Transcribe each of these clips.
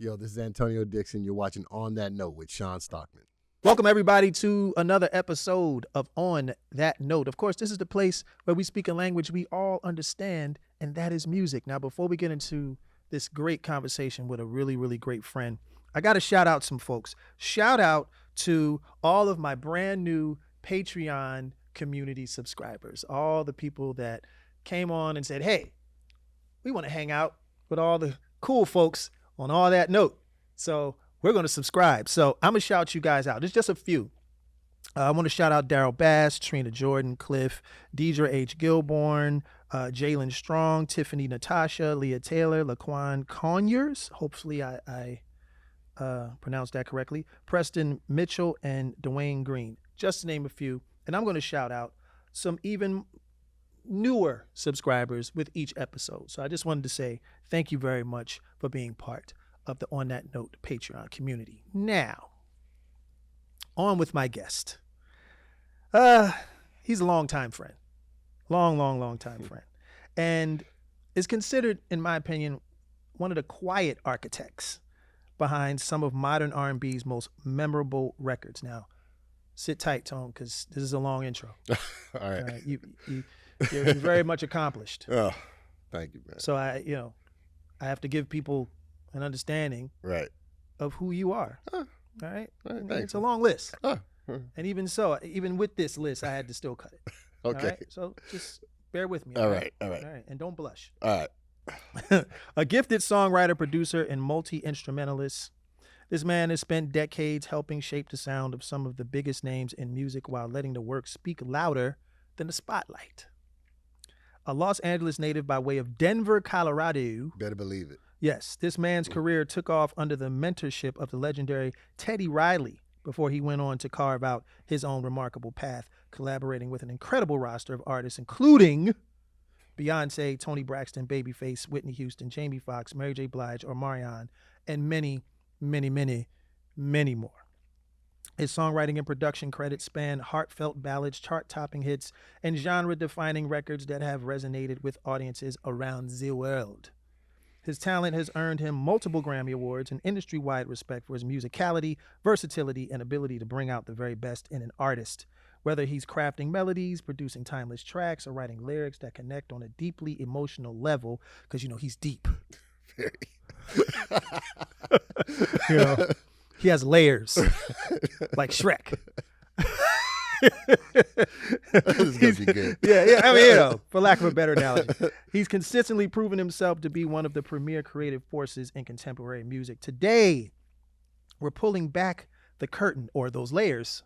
Yo, this is Antonio Dixon. You're watching On That Note with Sean Stockman. Welcome, everybody, to another episode of On That Note. Of course, this is the place where we speak a language we all understand, and that is music. Now, before we get into this great conversation with a really, really great friend, I got to shout out some folks. Shout out to all of my brand new Patreon community subscribers, all the people that came on and said, hey, we want to hang out with all the cool folks on All That Note. So we're going to subscribe. So I'm going to shout you guys out. There's just a few. I want to shout out Daryl Bass, Trina Jordan, Cliff, Deidre H. Gilborn, Jalen Strong, Tiffany Natasha, Leah Taylor, Laquan Conyers. Hopefully I pronounced that correctly. Preston Mitchell and Dwayne Green, just to name a few. And I'm going to shout out some even newer subscribers with each episode. So I just wanted to say thank you very much for being part of the On That Note Patreon community. Now, on with my guest. He's a longtime friend. Long time friend. And is considered, in my opinion, one of the quiet architects behind some of modern R&B's most memorable records. Now, sit tight, Tone, because this is a long intro. All right. You're very much accomplished. Oh, thank you, man. So I have to give people an understanding of who you are. All right. It's a long list. And even with this list, I had to still cut it. Okay. All right? So just bear with me. All right. All right. And don't blush. All right. A gifted songwriter, producer, and multi-instrumentalist, this man has spent decades helping shape the sound of some of the biggest names in music while letting the work speak louder than the spotlight. A Los Angeles native by way of Denver, Colorado. Better believe it. Yes, this man's career took off under the mentorship of the legendary Teddy Riley before he went on to carve out his own remarkable path, collaborating with an incredible roster of artists, including Beyoncé, Toni Braxton, Babyface, Whitney Houston, Jamie Foxx, Mary J. Blige, Omarion, and many, many, many, many more. His songwriting and production credits span heartfelt ballads, chart-topping hits, and genre-defining records that have resonated with audiences around the world. His talent has earned him multiple Grammy Awards and industry-wide respect for his musicality, versatility, and ability to bring out the very best in an artist. Whether he's crafting melodies, producing timeless tracks, or writing lyrics that connect on a deeply emotional level, because, he's deep. Very. He has layers, like Shrek. This is going to be good. Yeah. For lack of a better analogy. He's consistently proven himself to be one of the premier creative forces in contemporary music. Today, we're pulling back the curtain, or those layers,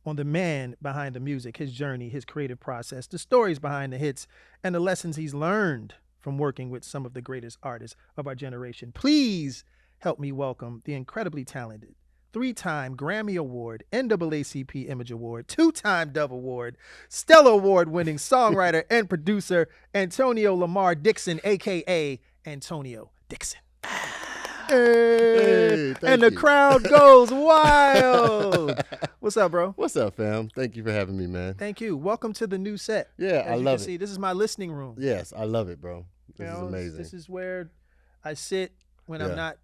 on the man behind the music, his journey, his creative process, the stories behind the hits, and the lessons he's learned from working with some of the greatest artists of our generation. Please help me welcome the incredibly talented, 3-time Grammy Award, NAACP Image Award, 2-time Dove Award, Stellar Award-winning songwriter and producer, Antonio Lamar Dixon, a.k.a. Antonio Dixon. Hey, and the crowd goes wild. What's up, bro? What's up, fam? Thank you for having me, man. Thank you. Welcome to the new set. Yeah, I love it. See, this is my listening room. Yes, I love it, bro. This is amazing. This is where I sit when I'm not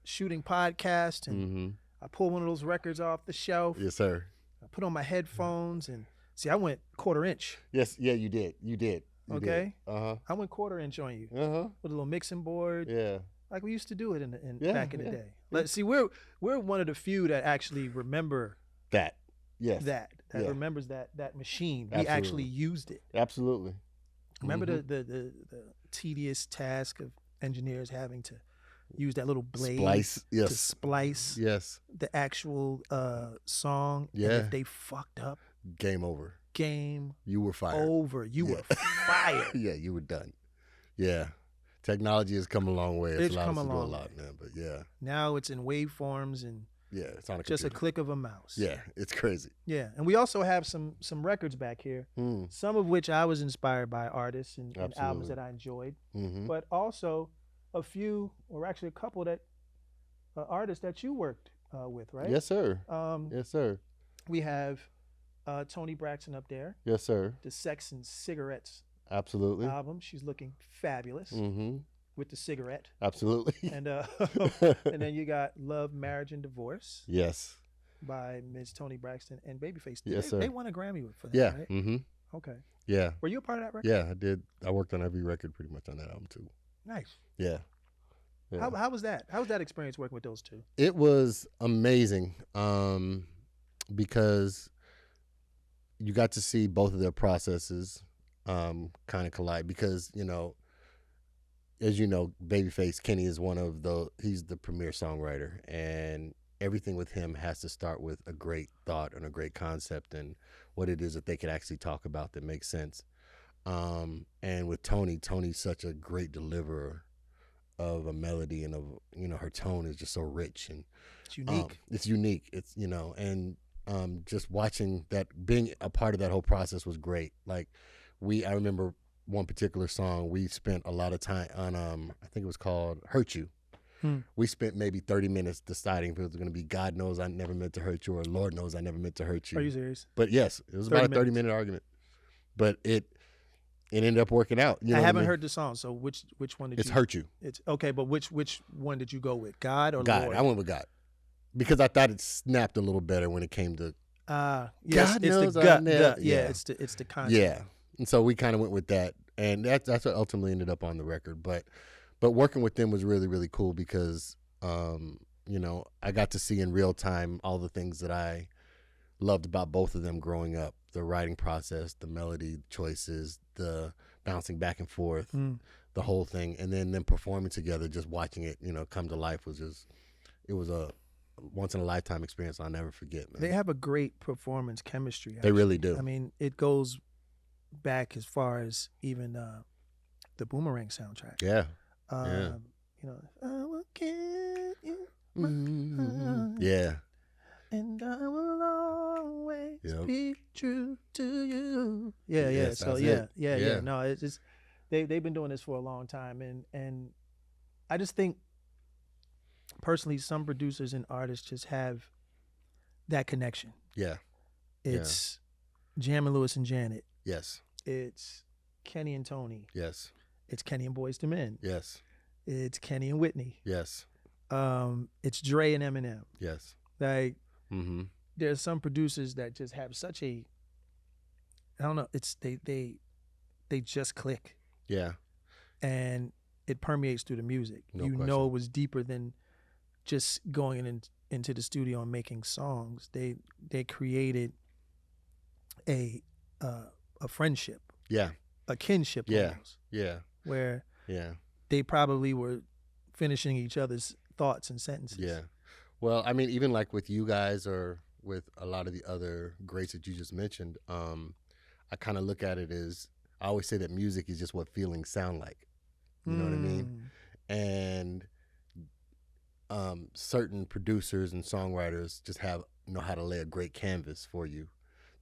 shooting podcasts, and I pull one of those records off the shelf. Yes, sir. I put on my headphones and see. I went 1/4 inch. Yes, yeah, you did. You did. Okay. Uh-huh. I went 1/4 inch on you. Uh-huh. With a little mixing board. Yeah. Like we used to do it back in the day. Let's see. We're one of the few that actually remember that. Yes. That remembers that machine. Absolutely. We actually used it. Absolutely. Remember the tedious task of engineers having to use that little blade to splice the actual song. Yeah. And if they fucked up, game over. You were fired. Over. You were fired. Yeah, you were done. Yeah. Technology has come a long way. It's come a long way. Do a lot, man. But yeah. Now it's in waveforms and it's on a just computer. a click of a mouse. Yeah, it's crazy. Yeah, and we also have some records back here, some of which I was inspired by artists and albums that I enjoyed, but also a few, or actually a couple that artists that you worked with, right? Yes, sir. Yes, sir. We have Toni Braxton up there. Yes, sir. The Sex and Cigarettes Absolutely. album. She's looking fabulous. with the cigarette, Absolutely. and and then you got Love, Marriage, and Divorce Yes. by Ms. Toni Braxton and Babyface. Yes, They, sir. they won a Grammy for that, Yeah. right? Mm-hmm. Okay. Yeah. Were you a part of that record? Yeah, I did. I worked on every record pretty much on that album too. Nice. Yeah. Yeah. How was that? How was that experience working with those two? It was amazing because you got to see both of their processes kind of collide because, as you know, Babyface Kenny is he's the premier songwriter, and everything with him has to start with a great thought and a great concept and what it is that they could actually talk about that makes sense. And with Toni's such a great deliverer of a melody, and her tone is just so rich and It's unique. it's unique. It's and just watching that, being a part of that whole process was great. Like I remember one particular song we spent a lot of time on. I think it was called "Hurt You." We spent maybe 30 minutes deciding if it was going to be "God Knows I Never Meant to Hurt You" or "Lord Knows I Never Meant to Hurt You." Are you serious? But yes, it was about a 30-minute argument. But it ended up working out. I haven't heard the song, so which one did It's you? "Hurt You." It's okay, but which one did you go with? God or God. Lord? I went with God because I thought it snapped a little better when it came to yes, God it's knows the I gut. never- Yeah, yeah. it's the concept. Yeah, and so we kind of went with that, and that's what ultimately ended up on the record. But working with them was really, really cool because I got to see in real time all the things that I loved about both of them growing up: the writing process, the melody choices, the bouncing back and forth, the whole thing, and then them performing together. Just watching it, come to life was it was a once in a lifetime experience I'll never forget, man. They have a great performance chemistry. They really do. I mean, it goes back as far as even the Boomerang soundtrack. Yeah. I will give you my heart, Yeah. and I will always Yep. be true to you. Yeah, Yes, So that's yeah, it. yeah. Yeah. No, it's just they've been doing this for a long time, and I just think personally, some producers and artists just have that connection. Yeah. It's Jammin' Lewis and Janet. Yes. It's Kenny and Toni. Yes. It's Kenny and Boyz II Men. Yes. It's Kenny and Whitney. Yes. It's Dre and Eminem. Yes. Like Mm-hmm. there's some producers that just have such a, I don't know, it's they just click, Yeah. and it permeates through the music. No You question. know it was deeper than just going into the studio and making songs. They created a friendship, Yeah. a kinship Yeah. almost, Yeah. where Yeah. they probably were finishing each other's thoughts and sentences. Yeah. Well, I mean, even like with you guys or with a lot of the other greats that you just mentioned, I kind of look at it as, I always say that music is just what feelings sound like. You know what I mean? And certain producers and songwriters just know how to lay a great canvas for you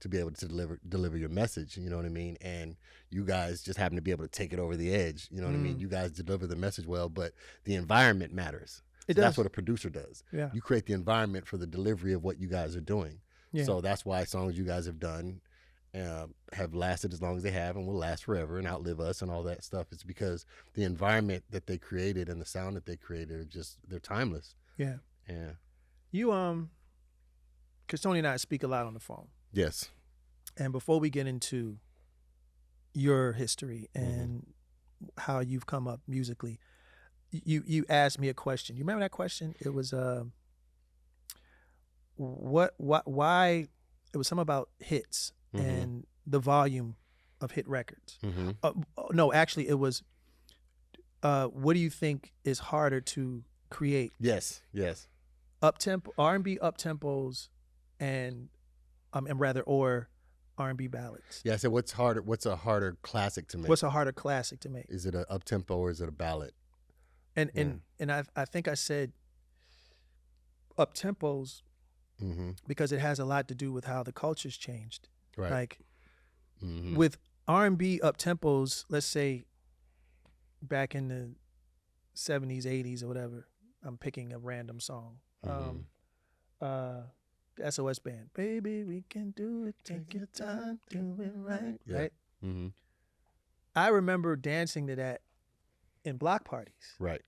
to be able to deliver your message. You know what I mean? And you guys just happen to be able to take it over the edge. You know what I mean? You guys deliver the message well, but the environment matters. It So does. that's what a producer does. Yeah. You create the environment for the delivery of what you guys are doing. Yeah. So that's why songs you guys have done have lasted as long as they have and will last forever and outlive us and all that stuff. It's because the environment that they created and the sound that they created they're timeless. Yeah. Yeah. You because Toni and I speak a lot on the phone. Yes. And before we get into your history and how you've come up musically, you asked me a question. You remember that question? It was why it was something about hits and the volume of hit records. No, actually it was what do you think is harder to create? Yes. Up-tempo R&B up-tempos and rather or R&B ballads. Yeah, I said what's a harder classic to make? What's a harder classic to make? Is it an up-tempo or is it a ballad? And I think I said up-tempos because it has a lot to do with how the culture's changed. Right. Like with R&B up-tempos, let's say back in the 70s, 80s or whatever, I'm picking a random song. The SOS Band. Baby, we can do it. Take your time, do it right. Yeah. Right? Mm-hmm. I remember dancing to that in block parties. Right.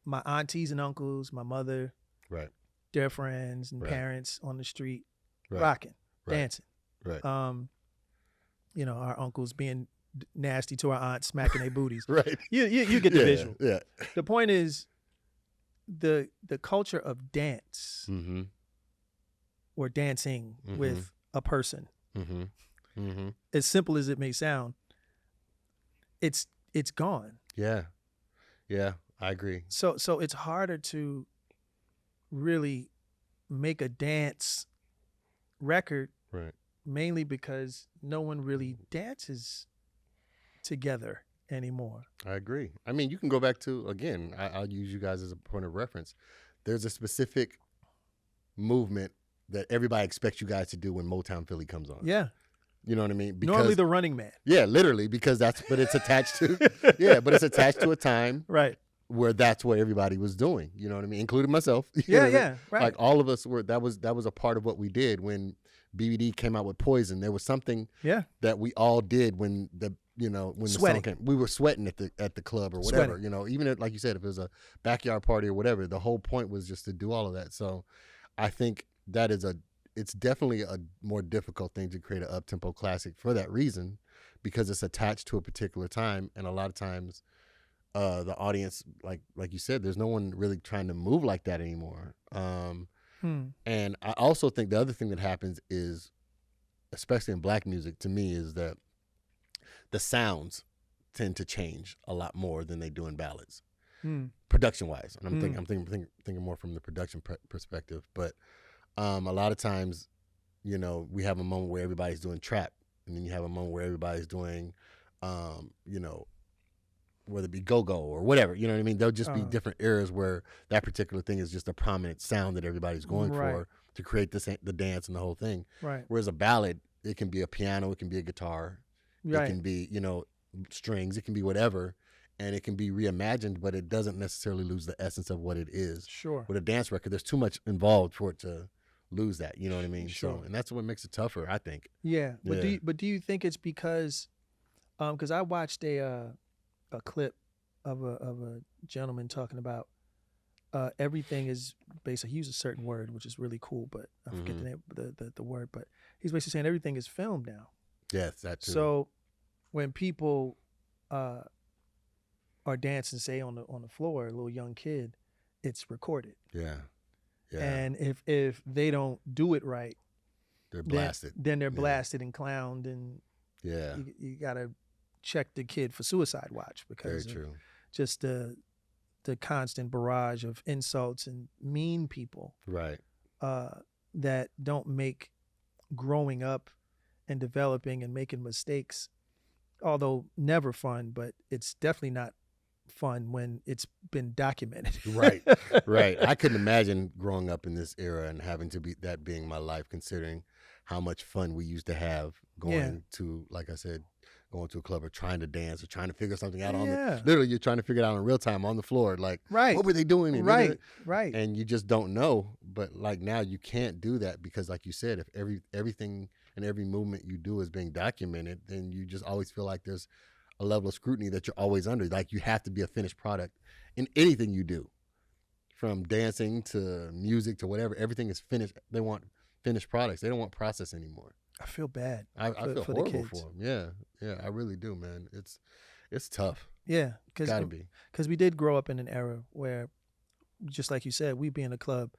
My aunties and uncles, my mother, Right. their friends and Right. parents on the street, Right. rocking, Right. dancing. Right. You know, our uncles being nasty to our aunts, smacking their booties. Right. You get the visual. Yeah. The point is, the culture of dance Mm-hmm. or dancing Mhm. with a person, Mm-hmm. Mm-hmm. as simple as it may sound, it's gone. Yeah. Yeah. I agree. So it's harder to really make a dance record, Right. mainly because no one really dances together anymore. I agree. I mean, you can go back to, again, I'll use you guys as a point of reference. There's a specific movement that everybody expects you guys to do when Motown Philly comes on. Yeah. You know what I mean? Normally the Running Man. Yeah, literally, because but it's attached to, but it's attached to a time Right. where that's what everybody was doing. You know what I mean? Including myself. You know what I mean? Yeah, right. Like all of us that was a part of what we did when BBD came out with Poison. There was something that we all did when the Sweating. song came. We were sweating at the club or whatever. Sweating. You know, even if, like you said, if it was a backyard party or whatever, the whole point was just to do all of that. So I think that it's definitely a more difficult thing to create an up-tempo classic for that reason, because it's attached to a particular time, and a lot of times the audience, like you said, there's no one really trying to move like that anymore. And I also think the other thing that happens is, especially in black music, to me, is that the sounds tend to change a lot more than they do in ballads, production wise. And I'm thinking more from the production perspective. But a lot of times, you know, we have a moment where everybody's doing trap, and then you have a moment where everybody's doing, you know, whether it be go-go or whatever, you know what I mean? There'll just be different eras where that particular thing is just a prominent sound that everybody's going for to create the dance and the whole thing. Right. Whereas a ballad, it can be a piano, it can be a guitar, it can be, you know, strings, it can be whatever, and it can be reimagined, but it doesn't necessarily lose the essence of what it is. Sure. With a dance record, there's too much involved for it to lose that, you know what I mean? Sure. So, and that's what makes it tougher, I think. Yeah. But Yeah. do you think it's because I watched a clip of a gentleman talking about everything is basically, he used a certain word which is really cool, but I forget the name, the word, but he's basically saying everything is filmed now. Yes, that too. So when people are dancing, say on the floor, a little young kid, it's recorded. Yeah. And if they don't do it right, They're blasted. Then they're blasted and clowned, and you gotta check the kid for suicide watch, because Very true. just the constant barrage of insults and mean people Right. that don't make growing up and developing and making mistakes, although never fun, but it's definitely not fun when it's been documented. Right. I couldn't imagine growing up in this era and having to be that being my life, considering how much fun we used to have going to, like I said, going to a club or trying to dance or trying to figure something out literally you're trying to figure it out in real time on the floor, like what were they doing? And Right. And you just don't know. But like now you can't do that, because like you said, if everything and every movement you do is being documented, then you just always feel like there's a level of scrutiny that you're always under. Like you have to be a finished product in anything you do, from dancing to music to whatever. Everything is finished. They want finished products. They don't want process anymore. I feel bad. I feel for horrible the kids. for them. Yeah, I really do, man. It's tough. Yeah, Gotta be. because we did grow up in an era where, just like you said, we'd be in a club,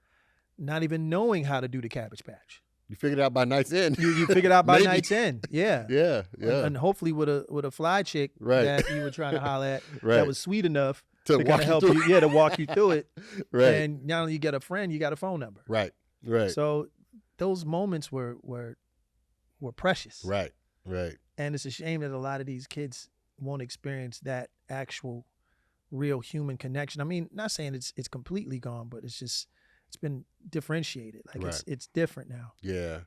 not even knowing how to do the Cabbage Patch. You figured it out by night's end. You figured out by night's end. Yeah. Yeah. And hopefully with a fly chick that you were trying to holler at that was sweet enough to kind of help you, to walk you through it. Right. And not only you get a friend, you got a phone number. Right. So those moments were precious. Right. And it's a shame that a lot of these kids won't experience that actual real human connection. I mean, not saying it's completely gone, but it's been differentiated. Like it's different now. Yeah.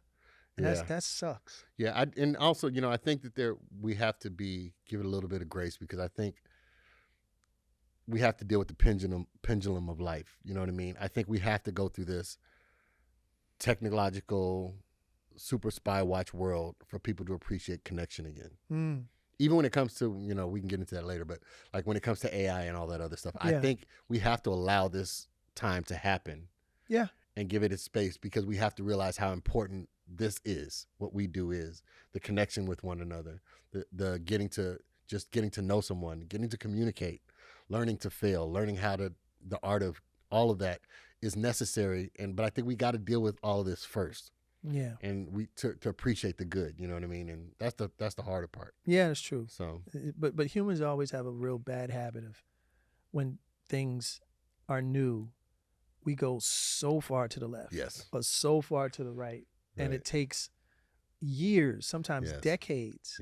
And that sucks. Yeah, and also, you know, I think that we have to give it a little bit of grace, because I think we have to deal with the pendulum of life. You know what I mean? I think we have to go through this technological super spy watch world for people to appreciate connection again. even when it comes to, we can get into that later, but like when it comes to AI and all that other stuff, I Yeah. think we have to allow this time to happen. Yeah. And give it its space, because we have to realize how important this is, what we do is, the connection with one another, the getting to know someone, getting to communicate, learning to fail, learning how to, the art of all of that is necessary. But I think we got to deal with all of this first. Yeah. And to appreciate the good, you know what I mean? And that's the harder part. Yeah, that's true. So, but humans always have a real bad habit of, when things are new, we go so far to the left, yes, or so far to the right, and it takes years, sometimes decades,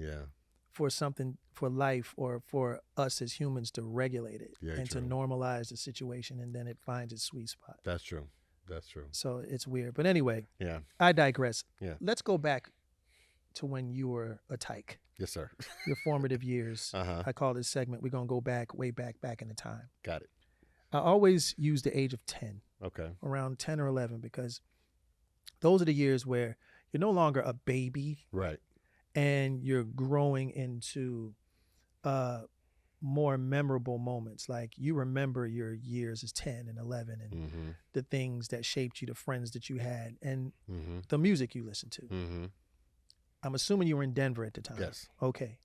for something, for life, or for us as humans to regulate it and to normalize the situation, and then it finds its sweet spot. That's true. So it's weird. But anyway, yeah, I digress. Yeah. Let's go back to when you were a tyke. Yes, sir. Your formative years. Uh-huh. I call this segment, we're going to go back, way back in the time. Got it. I always use the age of 10. Okay. Around 10 or 11, because those are the years where you're no longer a baby. Right. And you're growing into more memorable moments. Like, you remember your years as 10 and 11 and the things that shaped you, the friends that you had, and the music you listened to. I'm assuming you were in Denver at the time. Yes. Okay.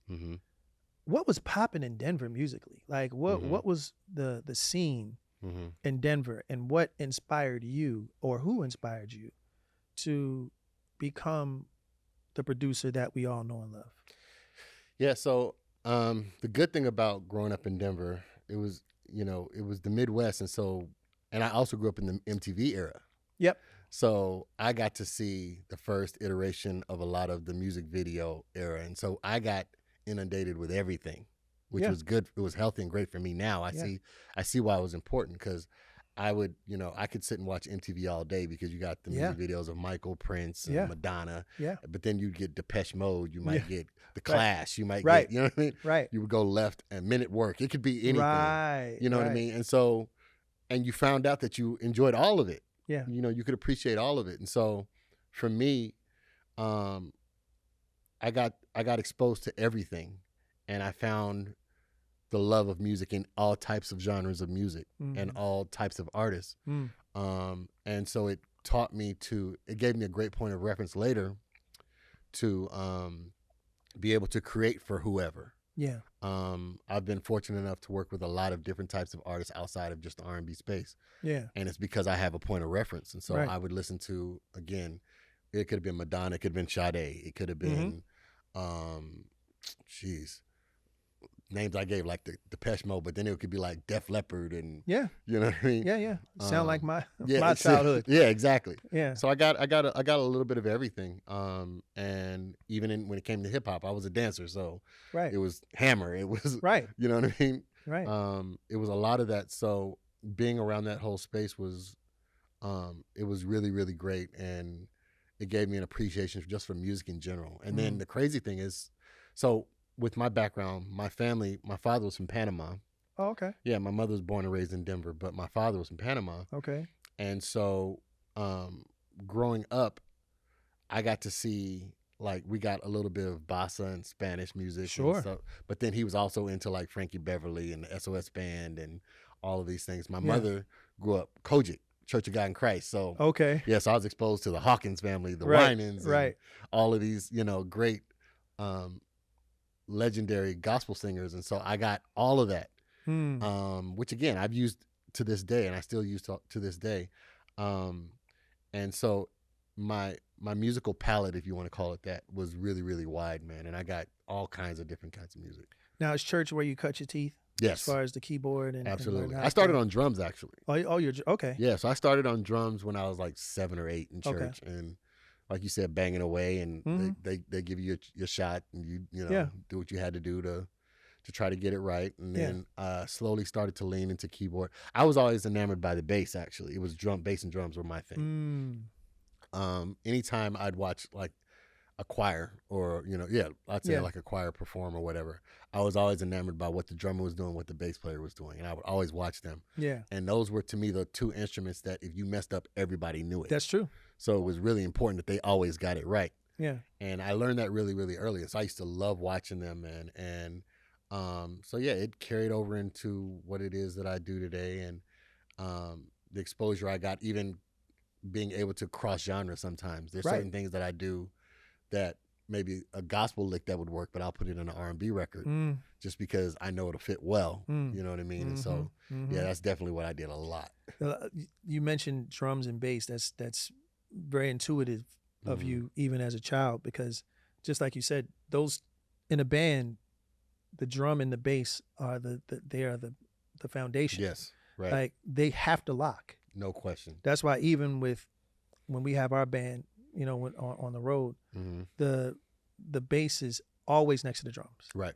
What was popping in Denver musically? Like, what was the scene in Denver, and what inspired you, or who inspired you to become the producer that we all know and love? Yeah. So the good thing about growing up in Denver, it was the Midwest, and I also grew up in the MTV era. Yep. So I got to see the first iteration of a lot of the music video era, and so I got inundated with everything, which was good. It was healthy and great for me. Now I see why it was important, because I would, I could sit and watch MTV all day, because you got the music videos of Michael, Prince, and Madonna. Yeah. But then you'd get Depeche Mode. You might get The Clash. You might Right. get, you know what I mean? Right. You would go left and Men at Work. It could be anything. Right. You know what I mean? And so, and you found out that you enjoyed all of it. Yeah. You could appreciate all of it. And so for me, I got exposed to everything, and I found the love of music in all types of genres of music and all types of artists. And so it gave me a great point of reference later to be able to create for whoever. Yeah. I've been fortunate enough to work with a lot of different types of artists outside of just the R&B space. Yeah. And it's because I have a point of reference. And so Right. I would listen to, again, it could have been Madonna, it could have been Sade, it could have been, names I gave, like the Depeche Mode, but then it could be like Def Leppard and, you know what I mean? Yeah. Sound like my my childhood. Yeah, exactly. Yeah. So I got a little bit of everything. And even when it came to hip hop, I was a dancer, so Right. it was Hammer, it was Right. you know what I mean? Right. It was a lot of that. So being around that whole space was, it was really, really great, and it gave me an appreciation just for music in general. And then the crazy thing is, so with my background, my father was from Panama. Oh, okay. Yeah, my mother was born and raised in Denver, but my father was from Panama. Okay. And so growing up, I got to see, like, we got a little bit of bossa and Spanish music. Sure. And stuff, but then he was also into like Frankie Beverly and the SOS Band and all of these things. My mother grew up Kojic, Church of God in Christ. So okay. yeah, so I was exposed to the Hawkins family, the Right. Winans, Right. and all of these, great legendary gospel singers. And so I got all of that, which again, I've used to this day, and I still use to this day. And so my musical palette, if you want to call it that, was really, really wide, man. And I got all kinds of different kinds of music. Now, is church where you cut your teeth? Yes. As far as the keyboard and absolutely. And I started on drums, actually. Oh, you're okay. Yeah, so I started on drums when I was like 7 or 8 in church, and like you said, banging away, and they give you your shot, and you do what you had to do to try to get it right, and then slowly started to lean into keyboard. I was always enamored by the bass. Actually, it was bass and drums were my thing. Anytime I'd watch like a choir or I'd say like a choir perform or whatever, I was always enamored by what the drummer was doing, what the bass player was doing, and I would always watch them. Yeah. And those were, to me, the two instruments that if you messed up, everybody knew it. That's true. So it was really important that they always got it right. Yeah. And I learned that really, really early. And so I used to love watching them. And so, yeah, it carried over into what it is that I do today. And the exposure I got, even being able to cross genre sometimes. There's certain things that I do that maybe a gospel lick that would work, but I'll put it in an R&B record just because I know it'll fit well. You know what I mean? And so, yeah, that's definitely what I did a lot. You mentioned drums and bass. That's very intuitive of you, even as a child, because just like you said, those in a band, the drum and the bass are the foundation. Yes, right. Like they have to lock. No question. That's why even when we have our band, you know, on the road, the bass is always next to the drums. Right.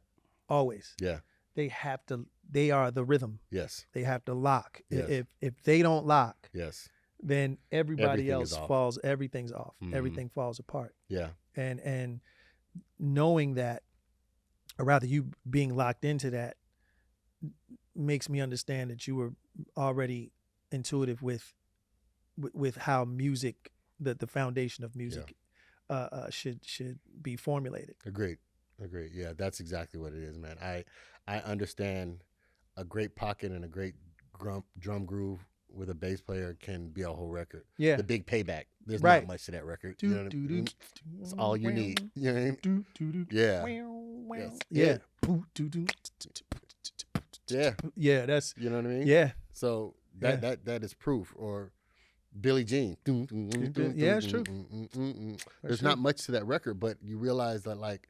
Always. Yeah. They have to. They are the rhythm. Yes. They have to lock. Yes. If they don't lock, yes, then everybody Everything else is off. falls. Everything's off. Everything falls apart. Yeah. And knowing that, or rather you being locked into that, makes me understand that you were already intuitive with how music, the foundation of music, should be formulated. Agreed. Yeah, that's exactly what it is, man. I understand a great pocket and a great drum groove with a bass player can be a whole record. Yeah. The Big Payback. There's Right. not much to that record. You know what I mean? It's all you need. You know what I mean? Yeah. Yes. Yeah. Yeah. Yeah, that's, You know what I mean? yeah. So that is proof. Or Billie Jean. Yeah, it's true. There's not much to that record, but you realize that like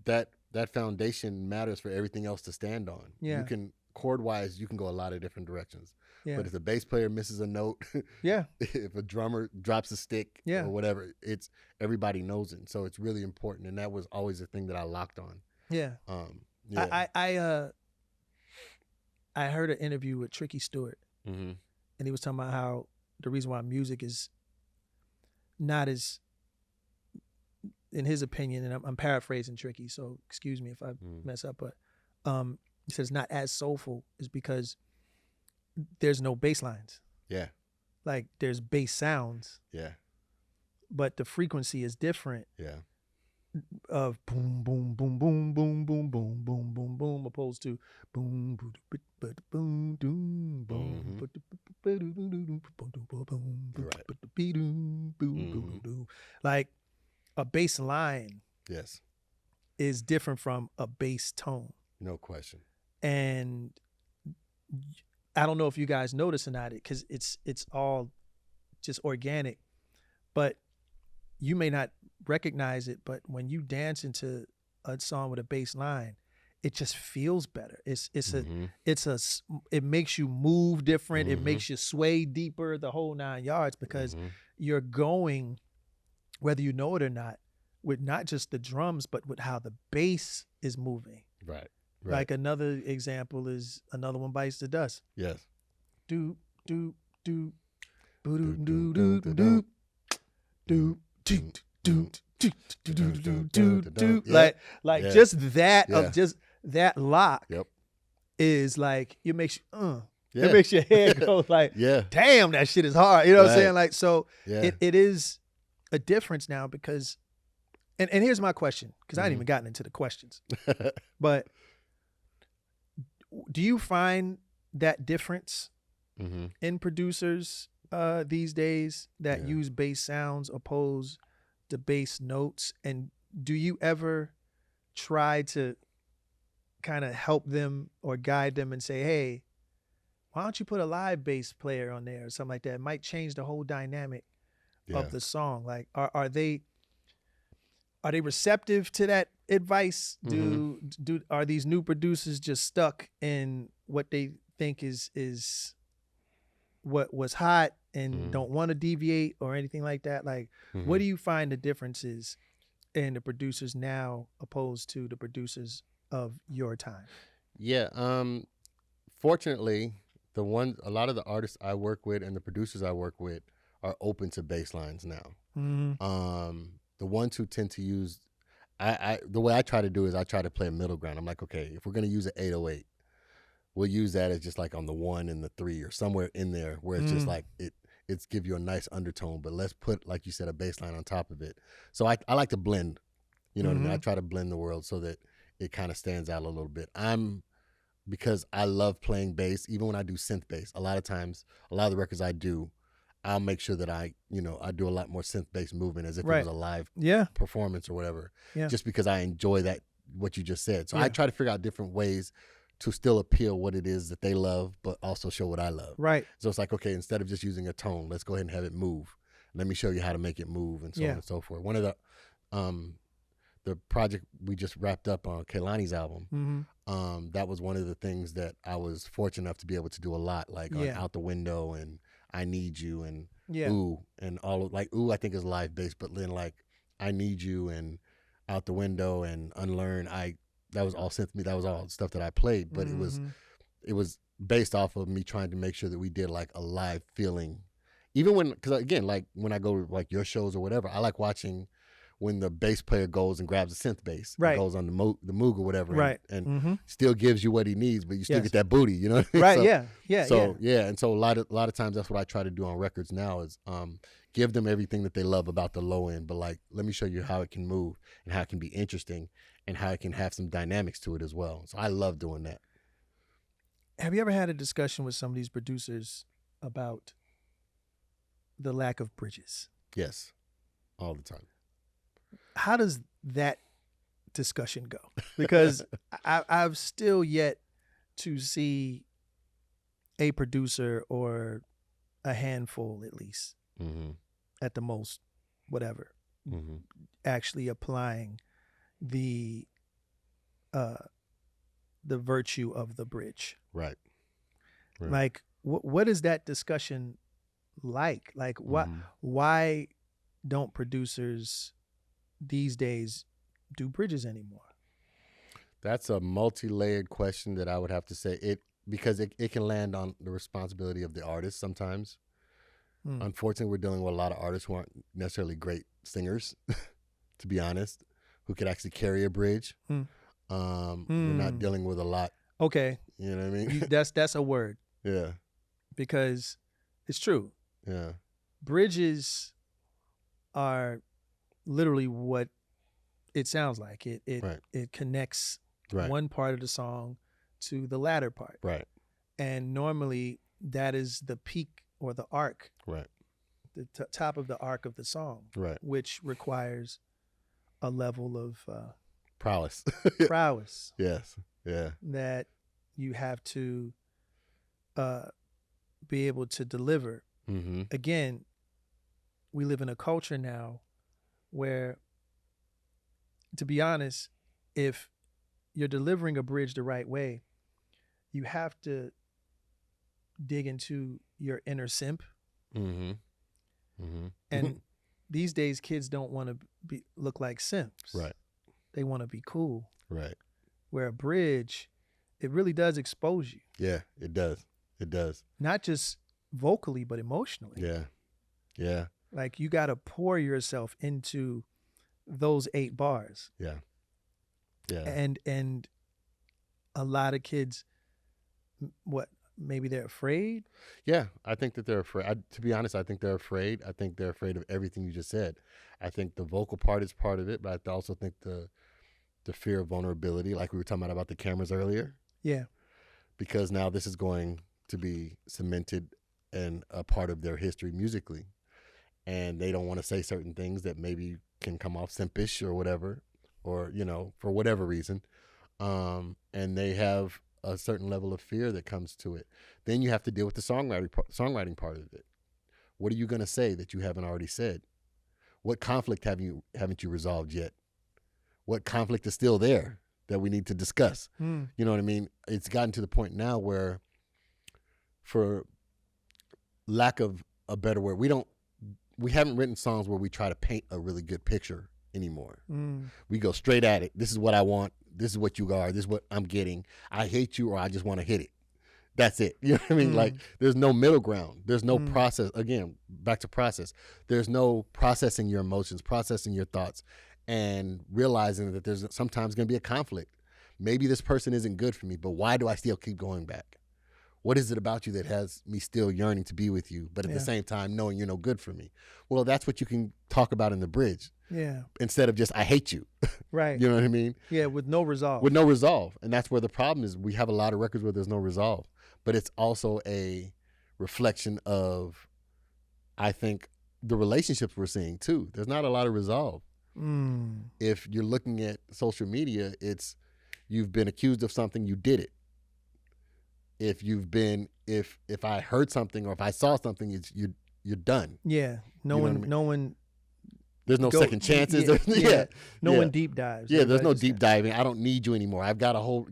that foundation matters for everything else to stand on. Yeah. You can chord wise, you can go a lot of different directions. Yeah. But if the bass player misses a note, Yeah. if a drummer drops a stick Yeah. or whatever, it's everybody knows it. So it's really important, and that was always the thing that I locked on. Yeah. Yeah. I heard an interview with Tricky Stewart, Mm-hmm. and he was talking about how the reason why music is not as, in his opinion, and I'm paraphrasing Tricky, so excuse me if I mess up, but he says not as soulful is because there's no bass lines. Yeah. Like there's bass sounds, Yeah. but the frequency is different. Yeah. Of boom, boom, boom, boom, boom, boom, boom, boom, boom, boom, opposed to boom, boom, boom, boom, boom, boom. Like a bass line, Yes. is different from a bass tone, No question. and I don't know if you guys notice or not, because it's all just organic, but you may not recognize it, but when you dance into a song with a bass line, it just feels better. It makes you move different. It makes you sway deeper, the whole 9 yards, because you're going, whether you know it or not, with not just the drums, but with how the bass is moving. Right. Like another example is Another One Bites the Dust. Yes. Do do do do do do do do do do do. Like just that of just that lock. Yep. Is like it makes you Yeah. it makes your head go like, Yeah. damn, that shit is hard. You know what I'm Right. saying? Like, so Yeah. it is a difference now, because and here's my question, because I ain't even gotten into the questions. But do you find that difference in producers these days that use bass sounds opposed to bass notes? And do you ever try to kind of help them or guide them and say, hey, why don't you put a live bass player on there or something like that? It might change the whole dynamic of the song. Like, are they receptive to that advice? Are these new producers just stuck in what they think is what was hot and don't want to deviate or anything like that? Like, what do you find the differences in the producers now opposed to the producers of your time? Yeah. Fortunately, a lot of the artists I work with and the producers I work with are open to bass lines now. The ones who tend to use, the way I try to do is I try to play a middle ground. I'm like, okay, if we're going to use an 808, we'll use that as just like on the 1 and the 3 or somewhere in there where it's just like it's give you a nice undertone, but let's put, like you said, a bass line on top of it. So I like to blend, you know what I mean? I try to blend the world so that it kind of stands out a little bit. Because I love playing bass, even when I do synth bass, a lot of times, a lot of the records I do, I'll make sure that I do a lot more synth bass movement as if it was a live performance or whatever, just because I enjoy that, what you just said. So I try to figure out different ways to still appeal what it is that they love, but also show what I love. Right. So it's like, okay, instead of just using a tone, let's go ahead and have it move. Let me show you how to make it move, and so on and so forth. One of the project we just wrapped up on Kehlani's album, that was one of the things that I was fortunate enough to be able to do a lot, like on Out the Window and I Need You and Ooh, and all of, like Ooh I think is live bass, but then like I Need You and Out the Window and Unlearn, that was all synth me, that was all stuff that I played, but it was based off of me trying to make sure that we did like a live feeling, even when, because again, like when I go to like your shows or whatever, I like watching when the bass player goes and grabs a synth bass, and goes on the Moog or whatever, and still gives you what he needs, but you still get that booty, you know what I mean? Right, so, and so a lot of times that's what I try to do on records now is give them everything that they love about the low end, but like, let me show you how it can move and how it can be interesting and how it can have some dynamics to it as well. So I love doing that. Have you ever had a discussion with some of these producers about the lack of bridges? Yes, all the time. How does that discussion go? Because I've still yet to see a producer or a handful, at least, at the most, whatever, actually applying the virtue of the bridge. Right. Like, what is that discussion like? Like, why don't producers these days do bridges anymore? That's a multi-layered question that I would have to say because it can land on the responsibility of the artist sometimes. Unfortunately, we're dealing with a lot of artists who aren't necessarily great singers, to be honest, who could actually carry a bridge. We're not dealing with a lot. Okay. You know what I mean? That's a word. Yeah. Because it's true. Yeah. Bridges are literally what it sounds like. It connects one part of the song to the latter part. Right. And normally that is the peak or the arc. Right. The top of the arc of the song. Right. Which requires a level of prowess. Prowess. Yes. Yeah. That you have to be able to deliver. Again, we live in a culture now where, to be honest, if you're delivering a bridge the right way, you have to dig into your inner simp. And these days, kids don't want to look like simps. Right. They want to be cool. Right. Where a bridge, it really does expose you. Yeah, it does. It does. Not just vocally, but emotionally. Yeah. Yeah. Like, you got to pour yourself into those 8 bars. Yeah. Yeah. And a lot of kids, maybe they're afraid? Yeah, I think that they're afraid. To be honest, I think they're afraid. I think they're afraid of everything you just said. I think the vocal part is part of it, but I also think the fear of vulnerability, like we were talking about the cameras earlier. Yeah. Because now this is going to be cemented and a part of their history musically. And they don't want to say certain things that maybe can come off simpish or whatever, or, for whatever reason. And they have a certain level of fear that comes to it. Then you have to deal with the songwriting part of it. What are you going to say that you haven't already said? What conflict haven't you resolved yet? What conflict is still there that we need to discuss? You know what I mean? It's gotten to the point now where, for lack of a better word, we haven't written songs where we try to paint a really good picture anymore. We go straight at it. This is what I want. This is what you are. This is what I'm getting. I hate you, or I just want to hit it. That's it. You know what I mean? Like, there's no middle ground. There's no process. Again, back to process. There's no processing your emotions, processing your thoughts, and realizing that there's sometimes going to be a conflict. Maybe this person isn't good for me, but why do I still keep going back? what is it about you that has me still yearning to be with you, but at the same time knowing you're no good for me? Well, that's what you can talk about in the bridge. Yeah. Instead of just, I hate you. Right. You know what I mean? Yeah, with no resolve. With no resolve. And that's where the problem is. We have a lot of records where there's no resolve. But it's also a reflection of, I think, the relationships we're seeing too. There's not a lot of resolve. If you're looking at social media, it's you've been accused of something, you did it. If I heard something or if I saw something, it's you're done. Yeah. No one there's no second chances. No one deep dives. Yeah, there's no deep diving. I don't need you anymore. I've got a whole,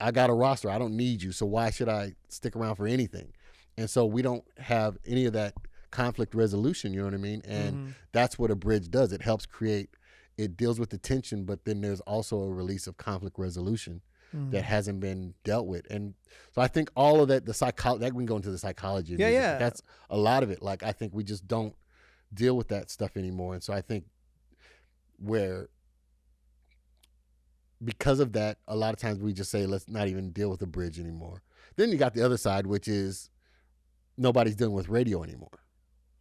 I got a roster. I don't need you. So why should I stick around for anything? And so we don't have any of that conflict resolution, you know what I mean? And that's what a bridge does. It helps create, it deals with the tension, but then there's also a release of conflict resolution that hasn't been dealt with. And so I think all of that, that we can go into the psychology of music. That's a lot of it. Like, I think we just don't deal with that stuff anymore. And so I think because of that, a lot of times we just say, let's not even deal with the bridge anymore. Then you got the other side, which is nobody's dealing with radio anymore.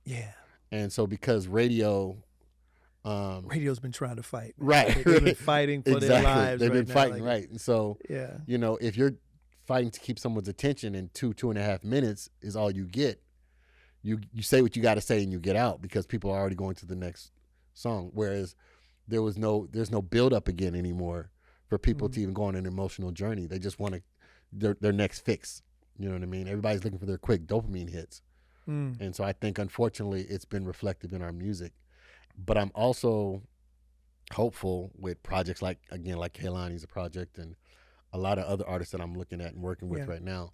Yeah. And so because radio's been trying to fight. Right. They've been fighting for their lives. They've been fighting, now, right. And so, if you're fighting to keep someone's attention and 2.5 minutes is all you get, you say what you got to say and you get out because people are already going to the next song. Whereas there's no build up again anymore for people to even go on an emotional journey. They just want their next fix. You know what I mean? Everybody's looking for their quick dopamine hits. And so I think, unfortunately, it's been reflective in our music. But I'm also hopeful with projects like Kehlani's a project and a lot of other artists that I'm looking at and working with right now,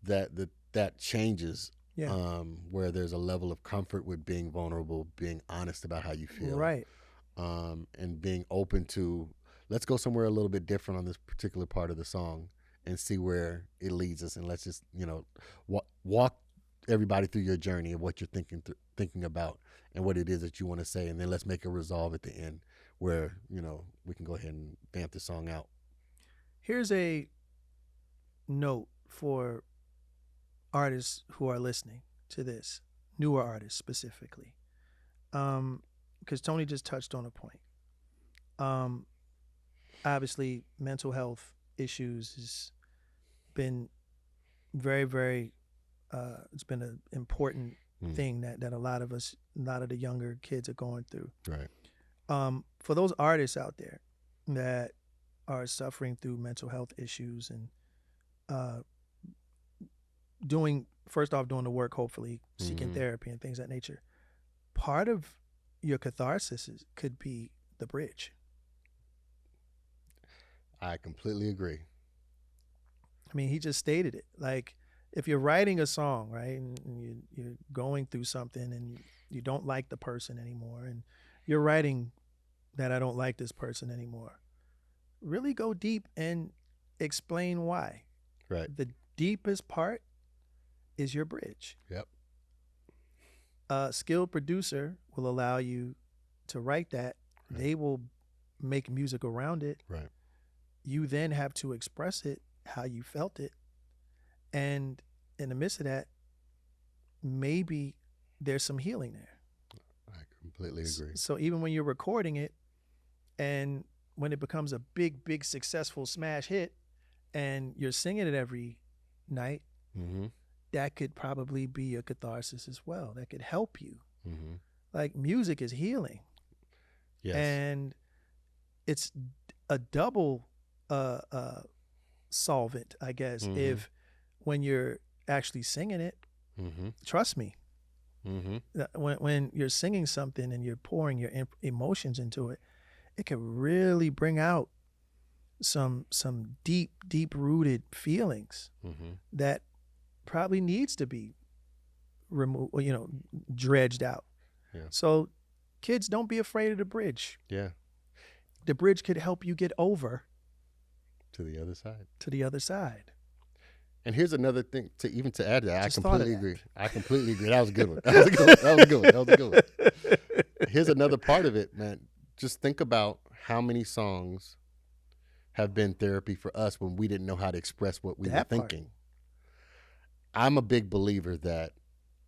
that changes, where there's a level of comfort with being vulnerable, being honest about how you feel. Right. And being open to, let's go somewhere a little bit different on this particular part of the song and see where it leads us. And let's just, walk everybody through your journey of what you're thinking about and what it is that you want to say. And then let's make a resolve at the end where, we can go ahead and vamp the song out. Here's a note for artists who are listening to this, newer artists specifically. Because Toni just touched on a point. Obviously, mental health issues has been very, very, it's been an important thing that a lot of the younger kids are going through. Right. For those artists out there that are suffering through mental health issues and doing the work, hopefully seeking therapy and things of that nature, part of your catharsis could be the bridge. I completely agree. I mean, he just stated it. Like, if you're writing a song, right, and you're going through something and you don't like the person anymore, and you're writing that I don't like this person anymore, really go deep and explain why. Right. The deepest part is your bridge. Yep. A skilled producer will allow you to write that. Right. They will make music around it. Right. You then have to express it how you felt it. And in the midst of that, maybe there's some healing there. I completely agree. So even when you're recording it and when it becomes a big, big successful smash hit and you're singing it every night, that could probably be a catharsis as well. That could help you. Like, music is healing. Yes. And it's a double solvent, I guess, if when you're actually singing it, trust me, when you're singing something and you're pouring your emotions into it, it can really bring out some deep rooted feelings that probably needs to be removed, dredged out. Yeah. So kids, don't be afraid of the bridge. Yeah. The bridge could help you get over to the other side. And here's another thing to add to that. Just I completely agree. That was a good one. That was a good one. Here's another part of it, man. Just think about how many songs have been therapy for us when we didn't know how to express what we were That part. thinking. I'm a big believer that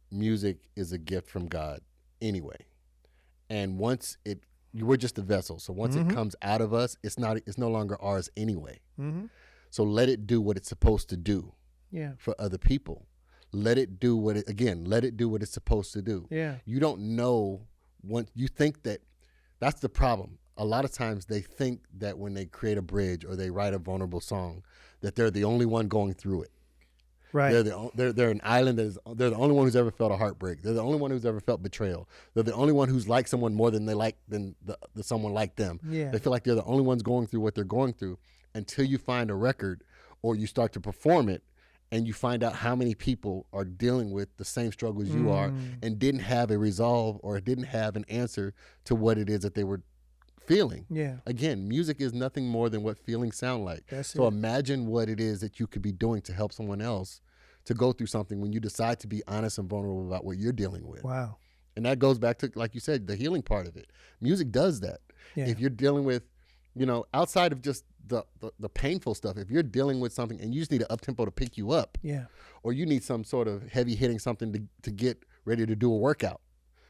music is a gift from God anyway. And once we're just a vessel. So once it comes out of us, it's no longer ours anyway. So let it do what it's supposed to do for other people. Let it do what it's supposed to do. Yeah. You don't know when you think that's the problem. A lot of times they think that when they create a bridge or they write a vulnerable song, that they're the only one going through it. Right. They're an island they're the only one who's ever felt a heartbreak. They're the only one who's ever felt betrayal. They're the only one who's liked someone more than they like than the someone like them. Yeah. They feel like they're the only ones going through what they're going through until you find a record or you start to perform it and you find out how many people are dealing with the same struggles you are and didn't have a resolve or didn't have an answer to what it is that they were feeling. Yeah. Again, music is nothing more than what feelings sound like. That's so it. imagine what it is that you could be doing to help someone else to go through something when you decide to be honest and vulnerable about what you're dealing with. Wow. And that goes back to, like you said, the healing part of it. Music does that. Yeah. If you're dealing with, outside of just the painful stuff, if you're dealing with something and you just need an up-tempo to pick you up, or you need some sort of heavy hitting something to get ready to do a workout,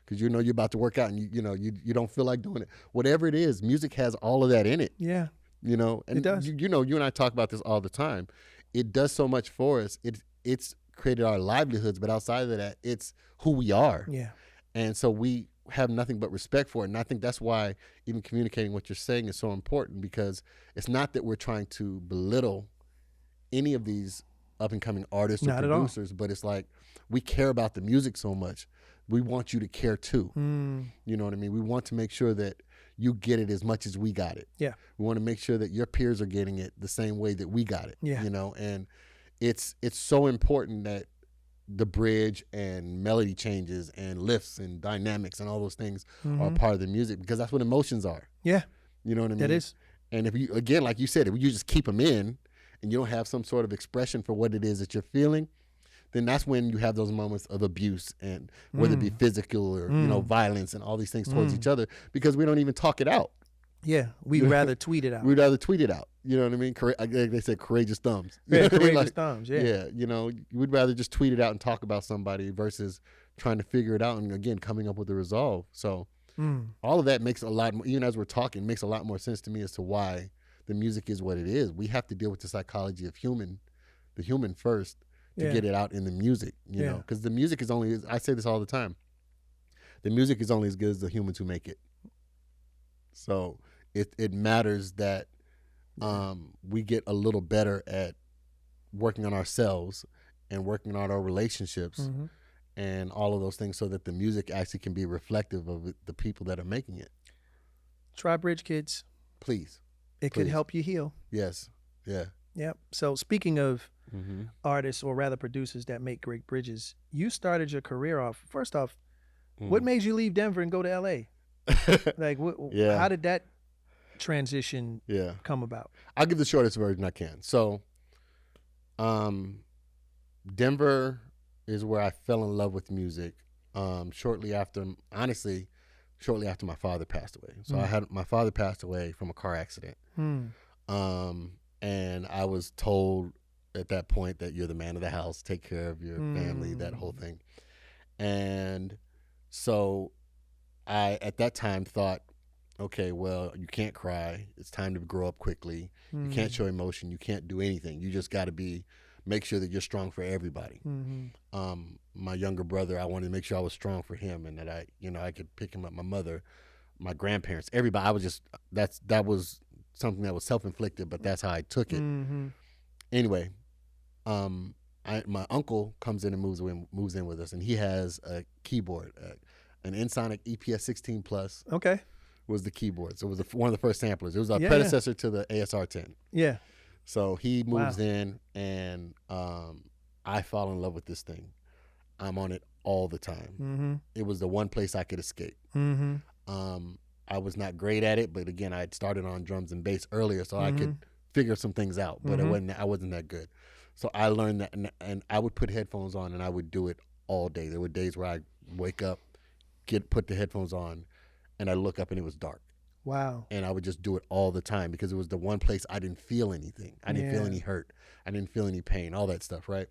because you're about to work out and you don't feel like doing it. Whatever it is, music has all of that in it. Yeah. And it does. You and I talk about this all the time. It does so much for us. It's created our livelihoods, but outside of that, it's who we are. Yeah. And so we have nothing but respect for it. And I think that's why even communicating what you're saying is so important, because it's not that we're trying to belittle any of these up and coming artists or producers, but it's like we care about the music so much. We want you to care too. You know what I mean? We want to make sure that you get it as much as we got it. Yeah. We want to make sure that your peers are getting it the same way that we got it. Yeah. And it's so important that the bridge and melody changes and lifts and dynamics and all those things are part of the music, because that's what emotions are. Yeah. You know what I mean? That is. And if you, again, like you said, if you just keep them in and you don't have some sort of expression for what it is that you're feeling, then that's when you have those moments of abuse, and whether it be physical or violence and all these things towards each other, because we don't even talk it out. Yeah, we'd rather tweet it out. We'd rather tweet it out. You know what I mean? They say courageous thumbs. Yeah, courageous thumbs. Yeah. Yeah. We'd rather just tweet it out and talk about somebody versus trying to figure it out and, again, coming up with a resolve. So all of that makes a lot more, even as we're talking, makes a lot more sense to me as to why the music is what it is. We have to deal with the psychology of the human first, to get it out in the music, you know, because the music is only, I say this all the time, the music is only as good as the humans who make it. So it matters that we get a little better at working on ourselves and working on our relationships and all of those things, so that the music actually can be reflective of the people that are making it. Try Bridge Kids. Please. It could help you heal. Yes. Yeah. Yep. So speaking of artists, or rather producers that make great bridges, you started your career off, first off, what made you leave Denver and go to LA? Like, how did that transition come about? I'll give the shortest version I can. So Denver is where I fell in love with music shortly after my father passed away. So my father passed away from a car accident. And I was told at that point that you're the man of the house, take care of your family, that whole thing. And so I, at that time, thought, okay, well, you can't cry. It's time to grow up quickly. You can't show emotion. You can't do anything. You just got to make sure that you're strong for everybody. My younger brother, I wanted to make sure I was strong for him, and that I could pick him up. My mother, my grandparents, everybody. I was just, that was something that was self-inflicted, but that's how I took it. Anyway, my uncle comes in and moves in with us, and he has a keyboard, an Ensoniq EPS 16 Plus. Okay. Was the keyboard. So it was one of the first samplers. It was a predecessor to the ASR 10. Yeah. So he moves in, and I fall in love with this thing. I'm on it all the time. It was the one place I could escape. I was not great at it, but again, I had started on drums and bass earlier, so I could figure some things out, but I wasn't that good. So I learned that, and I would put headphones on, and I would do it all day. There were days where I wake up, put the headphones on, and I look up, and it was dark. Wow. And I would just do it all the time because it was the one place I didn't feel anything. I didn't feel any hurt. I didn't feel any pain, all that stuff, right?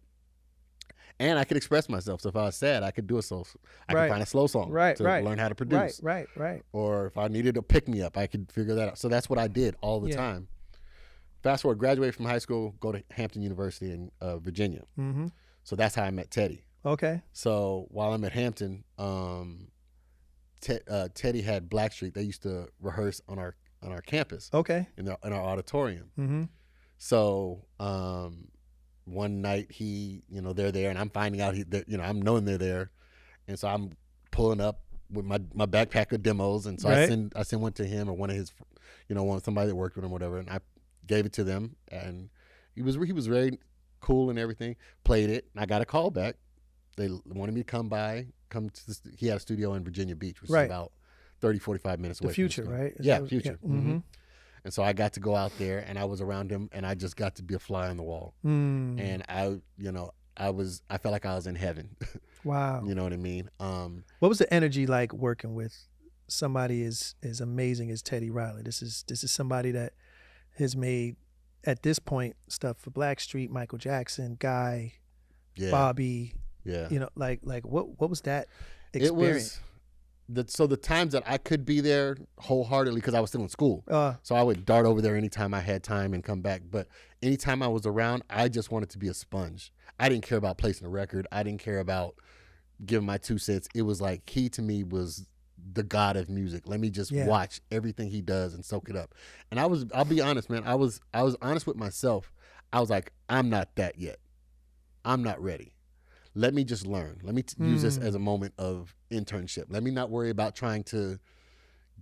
And I could express myself. So if I was sad, I could do I could find a slow song to learn how to produce. Right. Or if I needed a pick-me-up, I could figure that out. So that's what I did all the time. Fast forward, graduate from high school, go to Hampton University in Virginia. Mm-hmm. So that's how I met Teddy. Okay. So while I'm at Hampton, Teddy had Blackstreet. They used to rehearse on our campus. Okay. In our auditorium. Mm-hmm. So one night they're there, and I'm finding out I'm knowing they're there, and so I'm pulling up with my backpack of demos, and so I send one to him or one of his, somebody that worked with him, whatever, and I gave it to them, and he was very cool and everything. Played it, and I got a call back. They wanted me to come he had a studio in Virginia Beach, which is about 30, 45 minutes away. The Future, right? Future. Yeah. Mm-hmm. And so I got to go out there, and I was around him, and I just got to be a fly on the wall. And I felt like I was in heaven. Wow. You know what I mean? What was the energy like working with somebody as amazing as Teddy Riley? This is somebody that has made, at this point, stuff for Blackstreet, Michael Jackson, Guy, Bobby. Yeah. What was that experience? So the times that I could be there wholeheartedly, because I was still in school, so I would dart over there anytime I had time and come back. But anytime I was around, I just wanted to be a sponge. I didn't care about placing a record. I didn't care about giving my 2 cents. It was like he to me was the god of music. Let me just watch everything he does and soak it up. And I'll be honest, man. I was honest with myself. I was like, I'm not that yet. I'm not ready. Let me just learn. Let me use this as a moment of internship. Let me not worry about trying to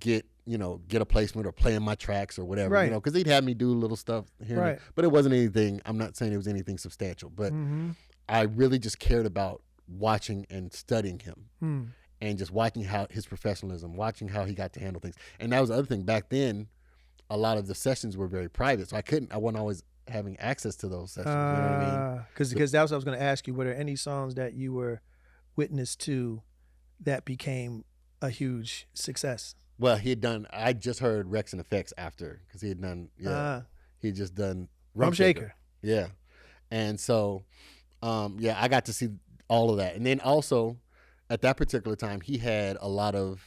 get a placement or play in my tracks or whatever, because he'd have me do little stuff here and there. But it wasn't anything, I'm not saying it was anything substantial, but I really just cared about watching and studying him and just watching how his professionalism, watching how he got to handle things. And that was the other thing. Back then, a lot of the sessions were very private, so I wasn't always having access to those sessions. You know what I mean? Because that's what I was going to ask you. Were there any songs that you were witness to that became a huge success? Well, I just heard Rex and Effects after, because he had done, he had just done Rum Shaker. Yeah. And so, I got to see all of that. And then also, at that particular time, he had a lot of,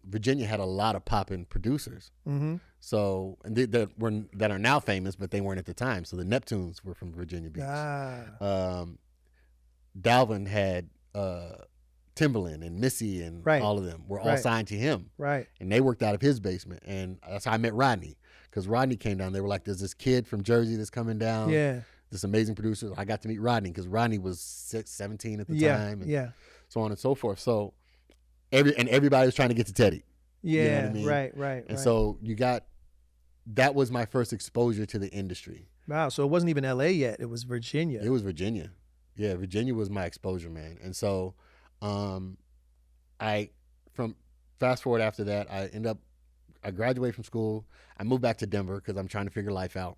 Virginia had a lot of poppin' producers. Mm-hmm. So, and that are now famous, but they weren't at the time. So the Neptunes were from Virginia Beach. Dalvin had Timbaland and Missy and all of them were all signed to him. Right. And they worked out of his basement. And that's how I met Rodney, because Rodney came down. They were like, there's this kid from Jersey that's coming down. Yeah. This amazing producer. I got to meet Rodney because Rodney was 17 at the time. And so on and so forth. So everybody was trying to get to Teddy. Yeah. You know what I mean? Right. And so that was my first exposure to the industry. Wow. So it wasn't even LA yet. It was Virginia. It was Virginia. Yeah. Virginia was my exposure, man. And so, fast forward after that, I graduated from school. I moved back to Denver because I'm trying to figure life out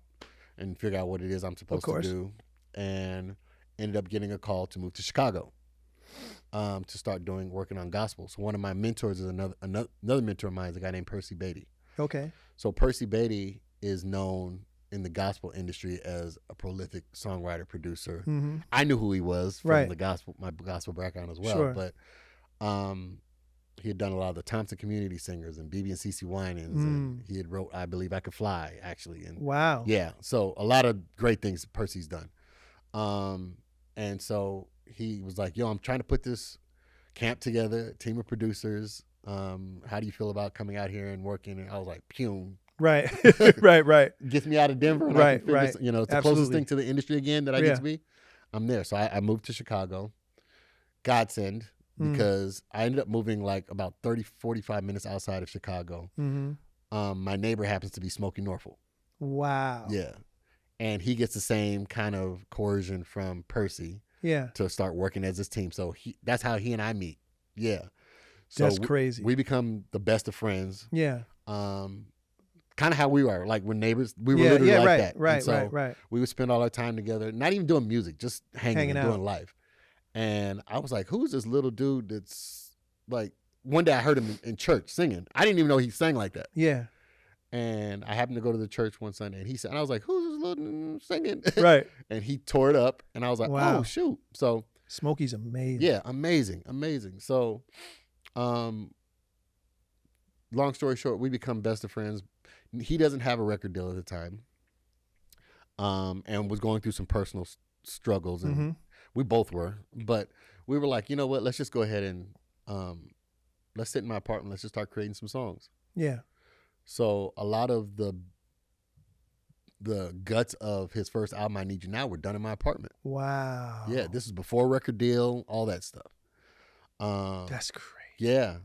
and figure out what it is I'm supposed to do. And ended up getting a call to move to Chicago, to start working on gospel. So one of my mentors is another mentor of mine is a guy named Percy Beatty. Okay. So Percy Beatty is known in the gospel industry as a prolific songwriter, producer. Mm-hmm. I knew who he was from my gospel background as well. Sure. But he had done a lot of the Thompson Community Singers and BB and CeCe Winans, and he had wrote "I Believe I Could Fly" actually. And wow. Yeah. So a lot of great things Percy's done. And so he was like, "Yo, I'm trying to put this camp together, team of producers. How do you feel about coming out here and working?" And I was like, "Pum." Right. right. Gets me out of Denver. And right. It's the closest thing to the industry again that I get to be. I'm there. So I moved to Chicago. Godsend, because I ended up moving like about 30, 45 minutes outside of Chicago. Mm-hmm. My neighbor happens to be Smokey Norfolk. Wow. Yeah. And he gets the same kind of coercion from Percy. Yeah. To start working as his team. So that's how he and I meet. Yeah. So that's crazy. We become the best of friends. Yeah. Kind of how we were, like, we're neighbors. We were literally like that. Right. We would spend all our time together, not even doing music, just hanging and doing life. And I was like, who's this little dude that's like one day I heard him in church singing. I didn't even know he sang like that. Yeah. And I happened to go to the church one Sunday, and he said, and I was like, "Who's this little singing?" Right. And he tore it up, and I was like, Wow. "Oh shoot!" So Smokey's amazing. yeah, amazing. So, long story short, we become best of friends. He doesn't have a record deal at the time, and was going through some personal struggles, and we both were. But we were like, you know what? Let's just go ahead and let's sit in my apartment. Let's just start creating some songs. Yeah. So a lot of the guts of his first album, I Need You Now, were done in my apartment. Wow. Yeah, this is before record deal, all that stuff. That's great. Yeah.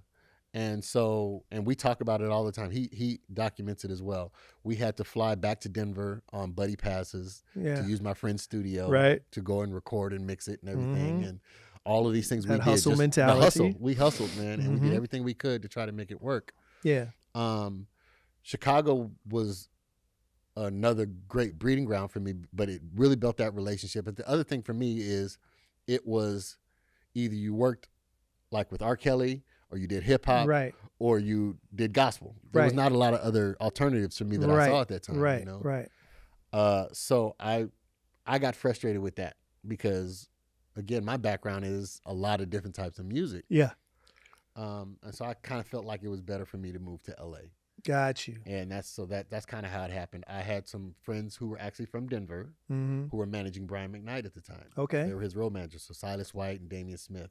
And so, and we talk about it all the time. He documents it as well. We had to fly back to Denver on buddy passes to use my friend's studio to go and record and mix it and everything. And all of these things we did. Hustle mentality. The hustle. We hustled, man, and we did everything we could to try to make it work. Yeah. Chicago was another great breeding ground for me, but it really built that relationship. But the other thing for me is it was either you worked like with R. Kelly or you did hip hop or you did gospel. There was not a lot of other alternatives for me that I saw at that time. Right. You know? Right. So I got frustrated with that because, again, my background is a lot of different types of music. Yeah. And so I kind of felt like it was better for me to move to LA. Got you. And that's kind of how it happened. I had some friends who were actually from Denver who were managing Brian McKnight at the time. Okay. They were his road managers. So Silas White and Damian Smith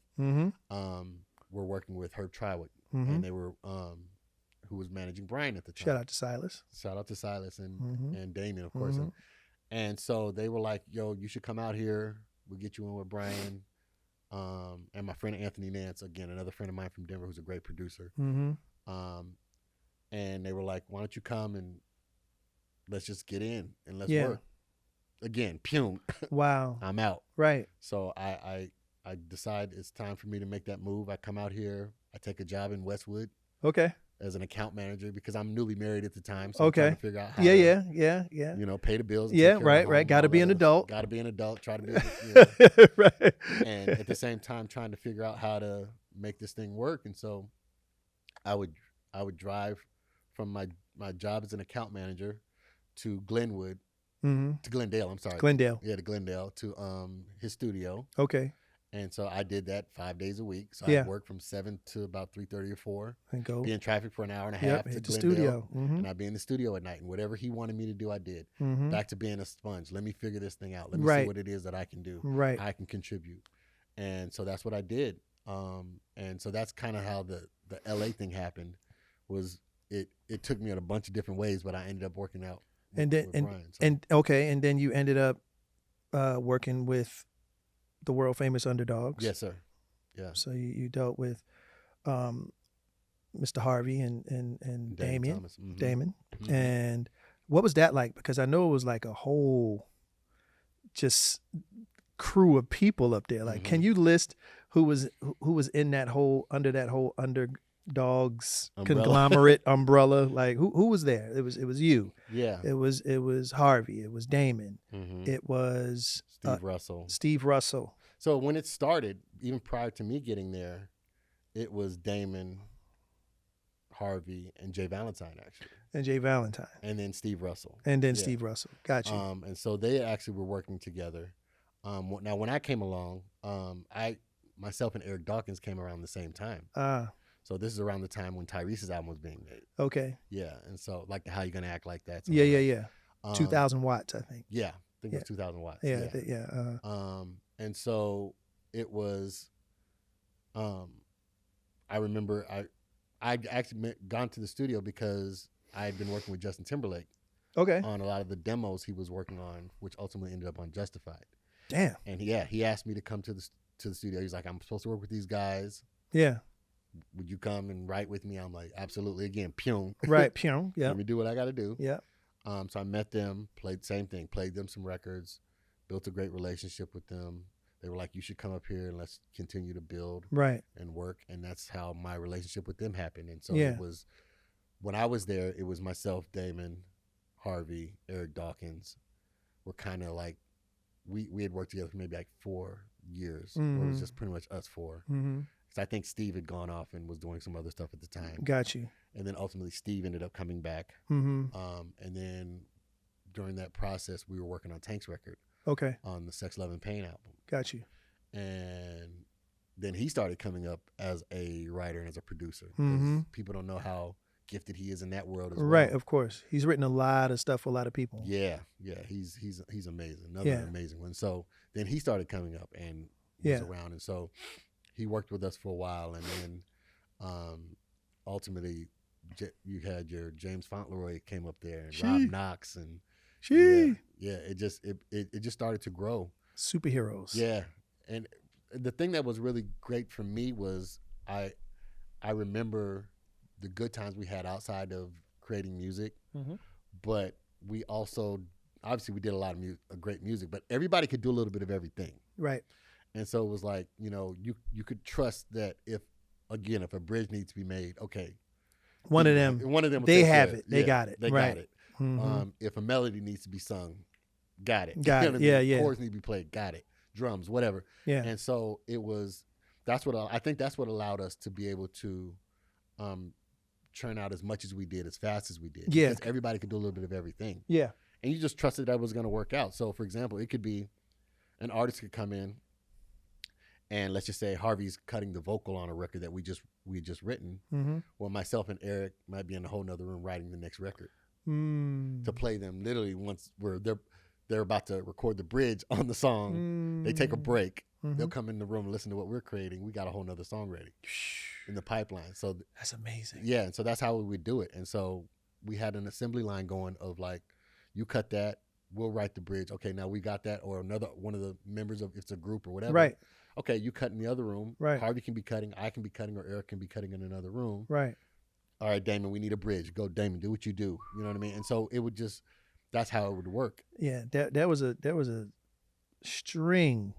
were working with Herb Triwick. And they were who was managing Brian at the time. Shout out to Silas. Shout out to Silas and Damian, of course. And so they were like, yo, you should come out here. We'll get you in with Brian. And my friend Anthony Nance, again, another friend of mine from Denver who's a great producer. And they were like, why don't you come and let's just get in and let's work. Again, Pune. Wow. I'm out. Right. So I decide it's time for me to make that move. I come out here. I take a job in Westwood. Okay. As an account manager because I'm newly married at the time. So I'm trying to figure out how to, you know, pay the bills. And right. Got to be an adult. Got to be an adult. Try to be, right. And at the same time, trying to figure out how to make this thing work. And so I would drive from my job as an account manager to Glenwood, to Glendale. I'm sorry. Glendale. Yeah, to Glendale to his studio. Okay. And so I did that 5 days a week. So I'd work from 7 to about 3:30 or 4. And go. Be in traffic for an hour and a half to hit the Glendale. studio. And I'd be in the studio at night. And whatever he wanted me to do, I did. Back to being a sponge. Let me figure this thing out. Let me see what it is that I can do. Right. I can contribute. And so that's what I did. And so that's kind of how the LA thing happened. Was it took me in a bunch of different ways, but I ended up working out with Brian. So. And then you ended up working with the world famous Underdogs. Yes, sir. Yeah. So you dealt with Mr. Harvey and Damien. Damon. And what was that like? Because I know it was like a whole just crew of people up there. Like, can you list who was in that whole Underdogs conglomerate umbrella? Like who was there? It was you. Yeah. It was Harvey. It was Damon. It was Steve Russell. So when it started, even prior to me getting there, it was Damon, Harvey, and Jay Valentine actually. And Jay Valentine. And then Steve Russell. Steve Russell. Got you. And so they actually were working together. Now when I came along, myself and Eric Dawkins came around the same time. So this is around the time when Tyrese's album was being made. Okay. Yeah, and so like How You Gonna Act Like That. Yeah. 2,000 watts, I think. Yeah, I think it was 2,000 watts. Yeah. And so it was. I remember I'd actually gone to the studio because I had been working with Justin Timberlake. Okay. On a lot of the demos he was working on, which ultimately ended up on Justified. Damn. And he asked me to come to the studio. He's like, I'm supposed to work with these guys. Yeah. Would you come and write with me? I'm like, absolutely. Again, Pune. Right, Pune. Yeah. Let me do what I got to do. Yeah. So I met them, played them some records, built a great relationship with them. They were like, you should come up here and let's continue to build and work. And that's how my relationship with them happened. And so it was, when I was there, it was myself, Damon, Harvey, Eric Dawkins. We're kind of like, we had worked together for maybe like 4 years. Where it was just pretty much us four. Mm-hmm. So I think Steve had gone off and was doing some other stuff at the time. Got you. And then ultimately Steve ended up coming back. Mm-hmm. And then during that process, we were working on Tank's record. Okay. On the Sex, Love, and Pain album. Got you. And then he started coming up as a writer and as a producer. Mm-hmm. People don't know how gifted he is in that world as Right, well. of course. He's written a lot of stuff for a lot of people. Yeah. He's amazing. Another amazing one. So then he started coming up and was around. And so he worked with us for a while. And then ultimately you had your James Fauntleroy came up there and Rob Knox and it just started to grow. Superheroes. Yeah. And the thing that was really great for me was I remember the good times we had outside of creating music, but we also obviously we did a lot of great music, but everybody could do a little bit of everything. Right. And so it was like, you could trust that if a bridge needs to be made, okay, one of them they have it. They got it. They right. got it. Mm-hmm. If a melody needs to be sung, got it. Got it. Yeah. Chords need to be played, got it. Drums, whatever. Yeah. And so that's what allowed us to be able to churn out as much as we did, as fast as we did. Yeah. Because everybody could do a little bit of everything. Yeah. And you just trusted that was going to work out. So, for example, it could be an artist could come in and let's just say Harvey's cutting the vocal on a record that we had just written. Mm-hmm. Well, myself and Eric might be in a whole nother room writing the next record to play them literally once they're about to record the bridge on the song. They take a break. They'll come in the room and listen to what we're creating. We got a whole nother song ready in the pipeline. So that's amazing. Yeah, and so that's how we would do it. And so we had an assembly line going of like, you cut that, we'll write the bridge. Okay, now we got that, or another one of the members of, if it's a group or whatever. Right. Okay, you cut in the other room. Right. Harvey can be cutting, I can be cutting, or Eric can be cutting in another room. Right. All right, Damon, we need a bridge. Go, Damon, do what you do. You know what I mean? And so it would just, that's how it would work. Yeah, there was a string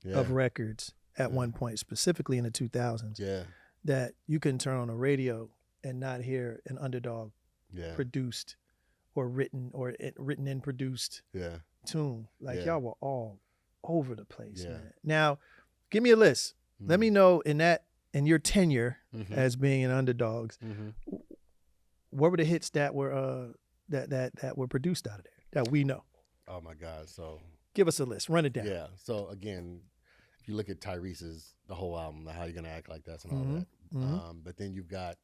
of records at one point, specifically in the 2000s. Yeah. That you couldn't turn on a radio and not hear an Underdog produced or written and produced tune. Like y'all were all over the place, man. Now, give me a list. Let me know in your tenure as being in Underdogs, what were the hits that were that were produced out of there that we know? Oh my God! So give us a list. Run it down. Yeah. So again, if you look at Tyrese's the whole album, How You Gonna Act Like That, and all that. But then you've got.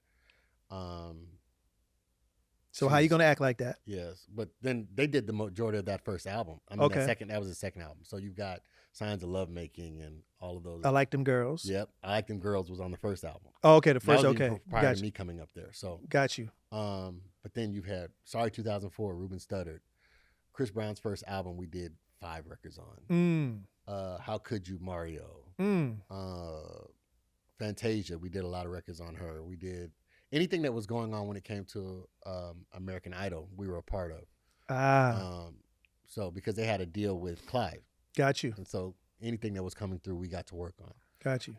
So How You Gonna Act Like That? Yes, but then they did the majority of that first album. I mean, that was the second album. So you've got Signs of Lovemaking and all of those. I Like Them Girls. Yep, I Like Them Girls was on the first album. Oh, okay, the first. That was okay, prior to me coming up there. So got you. But then you've had Sorry 2004, Ruben Studdard, Chris Brown's first album. We did 5 records on. How Could You, Mario. Fantasia. We did a lot of records on her. We did anything that was going on when it came to American Idol, we were a part of. So because they had a deal with Clive. Got you. And so anything that was coming through, we got to work on. Got you.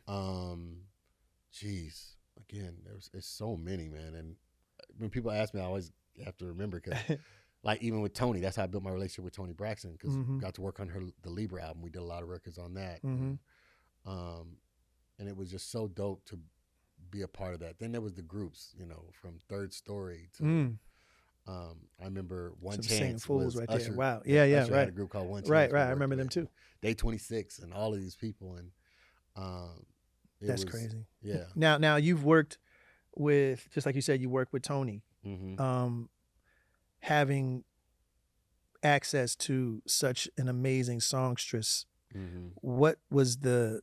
Geez, again, it's so many, man. And when people ask me, I always have to remember because, like, even with Toni, that's how I built my relationship with Toni Braxton because got to work on the Libra album. We did a lot of records on that. And it was just so dope to be a part of that. Then there was the groups, from Third Story to I remember One Chance Fools was right Usher. there. Wow. Usher Right. had a group called One Chance. Right. I remember them too. Day 26 and all of these people and that's crazy. Yeah. Now you've worked with, just like you said, you worked with Toni. Having access to such an amazing songstress, what was the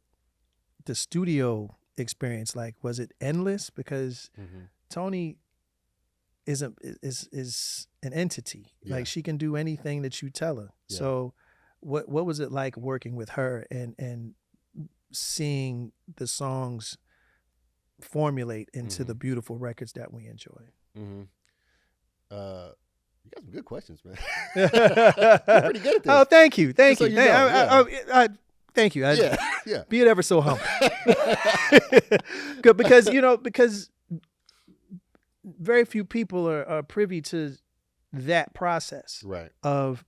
studio experience like? Was it endless? Because Toni is an entity. Like she can do anything that you tell her. So what was it like working with her and seeing the songs formulate into the beautiful records that we enjoy? You got some good questions, man. You're pretty good at this. Oh, thank you. Thank you. Thank you. Be it ever so humble. Good, because very few people are privy to that process right. of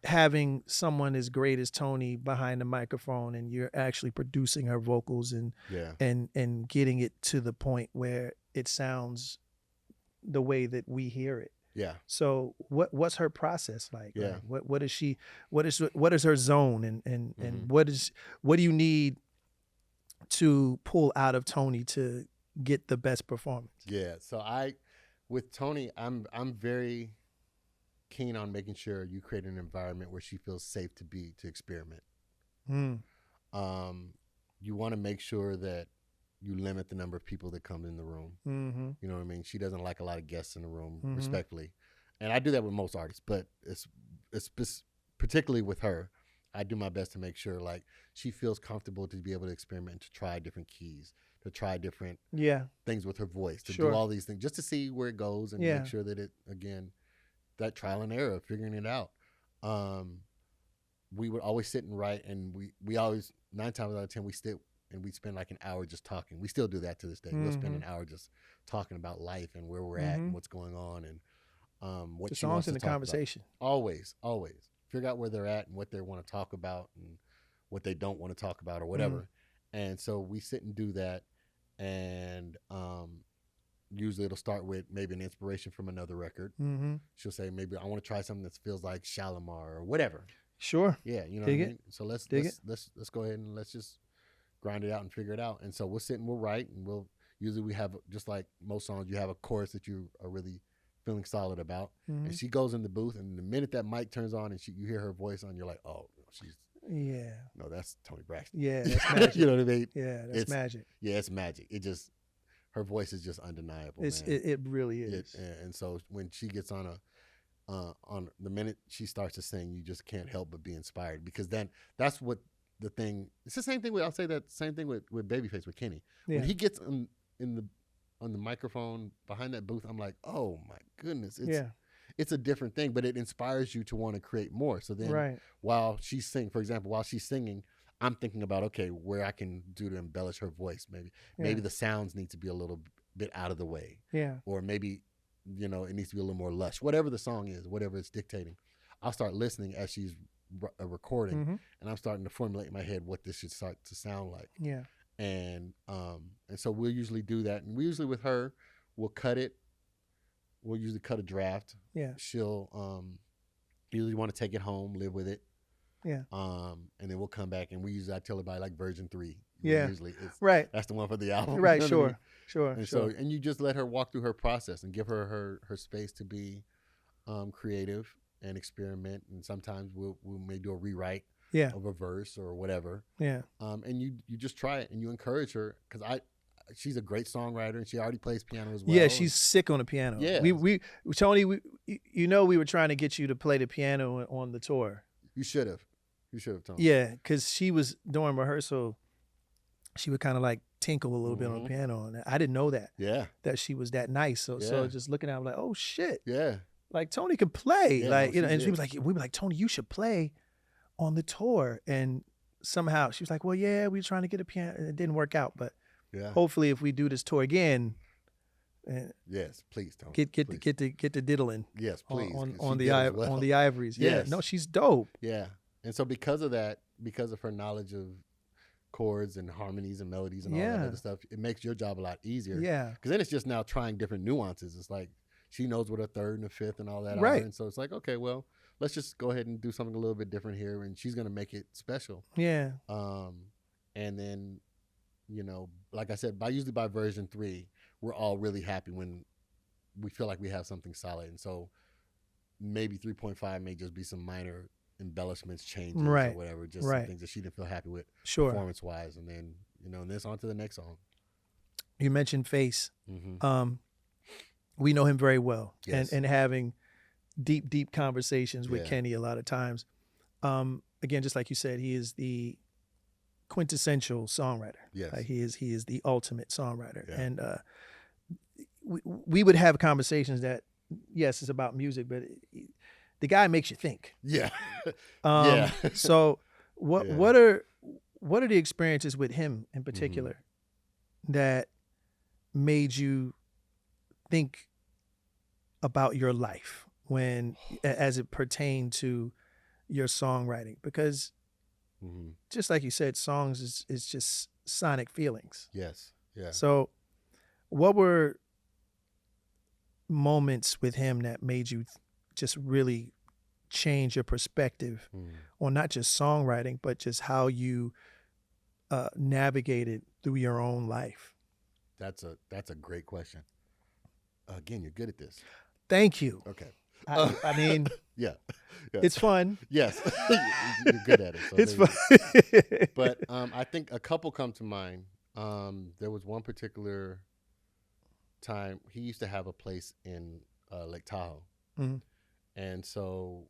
having someone as great as Toni behind the microphone, and you're actually producing her vocals and Yeah. and getting it to the point where it sounds the way that we hear it. Yeah. So what's her process like? Yeah. Like, what is she? What is her zone? And what do you need to pull out of Toni to get the best performance? Yeah. So with Toni, I'm very keen on making sure you create an environment where she feels safe to experiment. Mm. You want to make sure that you limit the number of people that come in the room. Mm-hmm. You know what I mean? She doesn't like a lot of guests in the room, Mhm. respectfully. And I do that with most artists, but it's particularly with her. I do my best to make sure like she feels comfortable to be able to experiment, to try different keys, to try different Yeah. things with her voice, to Sure. do all these things just to see where it goes and Yeah. make sure that it, again, that trial and error, figuring it out. We would always sit and write, and we always, 9 times out of 10, we sit and we'd spend like an hour just talking. We still do that to this day. We'll spend an hour just talking about life and where we're at and what's going on and what The she wants songs to in the talk about. conversation. Always figure out where they're at and what they want to talk about and what they don't want to talk about or whatever. And so we sit and do that, and usually it'll start with maybe an inspiration from another record. Mm-hmm. She'll say, maybe I want to try something that feels like Shalimar or whatever. Sure. Yeah, you know Dig what I it. mean? So let's go ahead and let's just grind it out and figure it out. And so we'll sit and we'll write, and we have, just like most songs, you have a chorus that you are really feeling solid about. Mm-hmm. And she goes in the booth, and the minute that mic turns on and you hear her voice on, you're like, oh, that's Toni Braxton. Yeah, that's magic. You know what I mean? Yeah, that's magic. Yeah, it's magic. Her voice is just undeniable. It really is. And so when she gets on the minute she starts to sing, you just can't help but be inspired, because then that's what the thing. It's the same thing with, I'll say that same thing with Babyface, with Kenny. Yeah. When he gets on the microphone behind that booth, I'm like, oh my goodness, it's a different thing, but it inspires you to want to create more. So then while she's singing, I'm thinking about, okay, where I can do to embellish her voice. Maybe the sounds need to be a little bit out of the way. Yeah. Or maybe, it needs to be a little more lush. Whatever the song is, whatever it's dictating, I'll start listening as she's recording, and I'm starting to formulate in my head what this should start to sound like. Yeah. And so we'll usually do that. And we usually, with her, we'll cut it. We'll usually cut a draft. Yeah. She'll usually want to take it home, live with it. Yeah. And then we'll come back, and I tell her about like version 3. Yeah. Usually that's the one for the album. Right. You know what I mean? Sure. And sure. so, and you just let her walk through her process and give her space to be creative and experiment. And sometimes we may do a rewrite of a verse or whatever. Yeah. And you just try it, and you encourage her, because she's a great songwriter, and she already plays piano as well. Yeah, she's sick on the piano. Yeah. Toni, we were trying to get you to play the piano on the tour. You should have, Toni. Yeah, because she was during rehearsal, she would kind of like tinkle a little bit on the piano, and I didn't know that. Yeah. That she was that nice. So just looking at her, I'm like, oh shit. Yeah. Like Toni could play. Yeah, like, no, and she we were like, Toni, you should play on the tour. And somehow she was like, well, yeah, we were trying to get a piano, and it didn't work out, but hopefully if we do this tour again, yes, please, Toni. Get the diddling. Yes, please. On the ivories. Yeah. Yes. No, she's dope. Yeah. And so because of that, because of her knowledge of chords and harmonies and melodies and all that other stuff, it makes your job a lot easier. Yeah. Because then it's just now trying different nuances. It's like she knows what a third and a fifth and all that Right. are. And so it's like, okay, well, let's just go ahead and do something a little bit different here, and she's going to make it special. Yeah. And then, like I said, usually by version 3, we're all really happy when we feel like we have something solid. And so maybe 3.5 may just be some minor embellishments, changes, or whatever, just some things that she didn't feel happy with performance-wise. And then, and then it's on to the next song. You mentioned Face. Mm-hmm. We know him very well. Yes. And having deep conversations with Yeah. Kenny a lot of times. Again, just like you said, he is the quintessential songwriter. Yes. He is the ultimate songwriter. Yeah. And we would have conversations that, yes, it's about music, but the guy makes you think. Yeah. So what are the experiences with him in particular that made you think about your life as it pertained to your songwriting? Because just like you said, songs is just sonic feelings. Yes. Yeah. So what were moments with him that made you just really change your perspective on not just songwriting, but just how you navigated through your own life? That's a great question. Again, you're good at this. Thank you. Okay. I mean, yeah. it's fun. Yes, you're good at it. So It's there fun. you go. But I think a couple come to mind. There was one particular time he used to have a place in Lake Tahoe, and so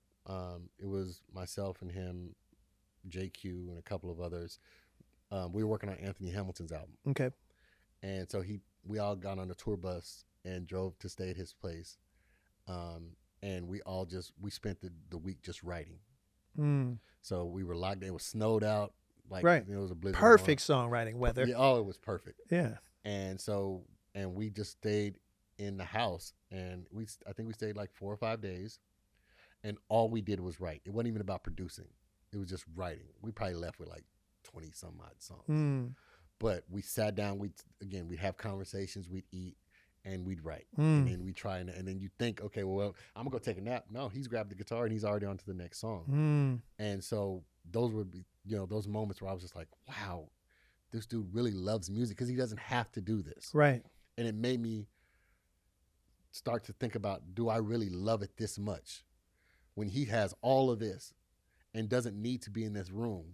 it was myself and him, JQ, and a couple of others. We were working on Anthony Hamilton's album. Okay. And so we all got on a tour bus and drove to stay at his place. And we spent the week just writing. So we were locked in. It was snowed out. Like, right. It was a blizzard. Perfect songwriting weather. Yeah, it was perfect. Yeah. And so, and we just stayed in the house, and I think we stayed like 4 or 5 days, and all we did was write. It wasn't even about producing. It was just writing. We probably left with like 20 some odd songs. But we sat down, we'd have conversations, we'd eat, and we'd write. And then we try, and then you think, okay, well, I'm going to go take a nap. No, he's grabbed the guitar, and he's already on to the next song. And so those would be, those moments where I was just like, wow, this dude really loves music because he doesn't have to do this. Right. And it made me start to think about, do I really love it this much when he has all of this and doesn't need to be in this room,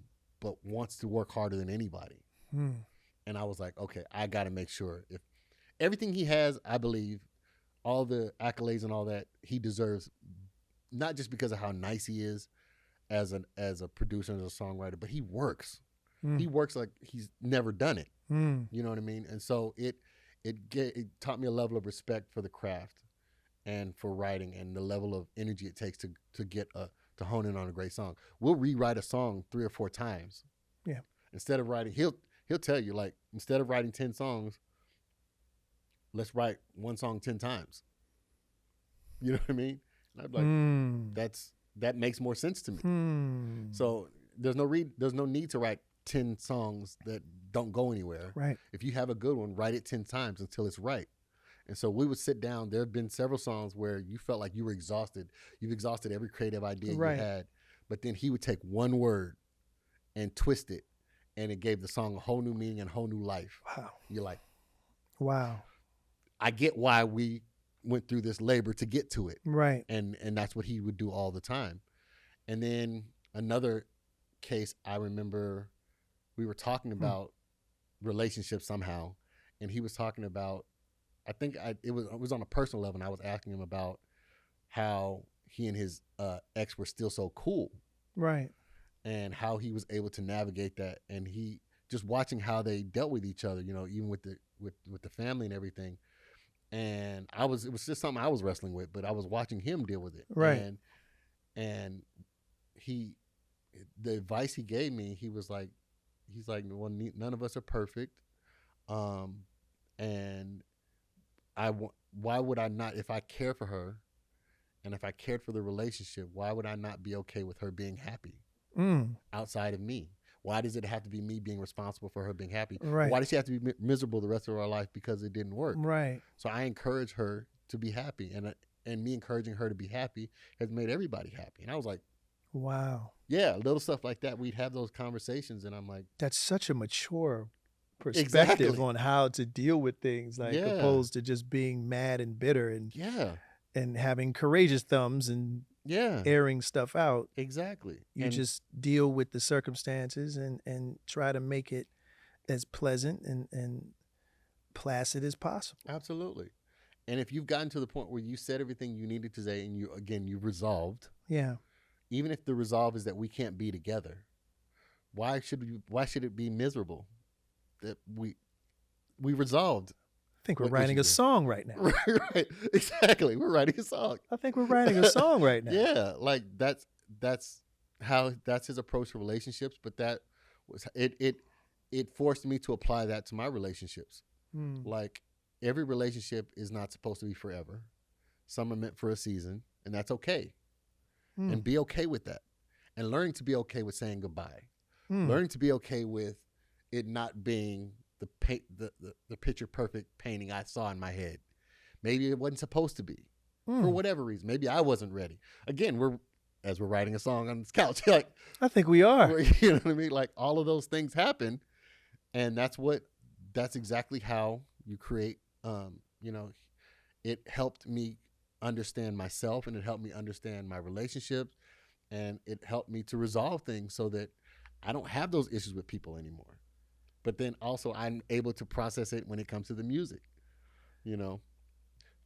but wants to work harder than anybody? And I was like, okay, I got to make sure if everything he has, I believe, all the accolades and all that, he deserves, not just because of how nice he is as a producer and as a songwriter, but he works. He works like he's never done it. You know what I mean? And so it taught me a level of respect for the craft and for writing and the level of energy it takes to hone in on a great song. We'll rewrite a song 3 or 4 times. Yeah. Instead of writing, he'll tell you, like, instead of writing 10 songs, let's write one song 10 times. You know what I mean? And I'd be like, that makes more sense to me. So there's no need to write 10 songs that don't go anywhere. Right. If you have a good one, write it 10 times until it's right. And so we would sit down. There have been several songs where you felt like you were exhausted. You've exhausted every creative idea you had. But then he would take one word and twist it, and it gave the song a whole new meaning and a whole new life. Wow. You're like, wow. I get why we went through this labor to get to it. Right. And that's what he would do all the time. And then another case, I remember we were talking about relationships somehow, and he was talking about, I think it was on a personal level, and I was asking him about how he and his ex were still so cool. Right. And how he was able to navigate that, and he just watching how they dealt with each other, even with the family and everything. And it was just something I was wrestling with, but I was watching him deal with it. Right. And the advice he gave me, he's like, well, none of us are perfect. And why would I not, if I care for her and if I cared for the relationship, why would I not be okay with her being happy outside of me? Why does it have to be me being responsible for her being happy? Right. Why does she have to be miserable the rest of our life because it didn't work? Right. So I encourage her to be happy, and me encouraging her to be happy has made everybody happy. And I was like, wow. Yeah, little stuff like that. We'd have those conversations, and I'm like, that's such a mature perspective exactly. on how to deal with things, like opposed to just being mad and bitter and having courageous thumbs and airing stuff out. Exactly. You just deal with the circumstances and try to make it as pleasant and placid as possible. Absolutely. And if you've gotten to the point where you said everything you needed to say and you resolved. Yeah. Even if the resolve is that we can't be together, why should it be miserable that we resolved? I think we're writing a song right now. Right. Exactly. We're writing a song. I think we're writing a song right now. Yeah. Like that's his approach to relationships, but that was it forced me to apply that to my relationships. Like every relationship is not supposed to be forever. Some are meant for a season, and that's okay. And be okay with that. and learning to be okay with saying goodbye, Mm. learning to be okay with it not being the picture perfect painting I saw in my head. Maybe it wasn't supposed to be for whatever reason. Maybe I wasn't ready. Again, we're writing a song on this couch, like I think we are. you know what I mean? Like all of those things happen, and that's exactly how you create. You know, it helped me understand myself, and it helped me understand my relationships, and it helped me to resolve things so that I don't have those issues with people anymore. But then also I'm able to process it when it comes to the music. You know.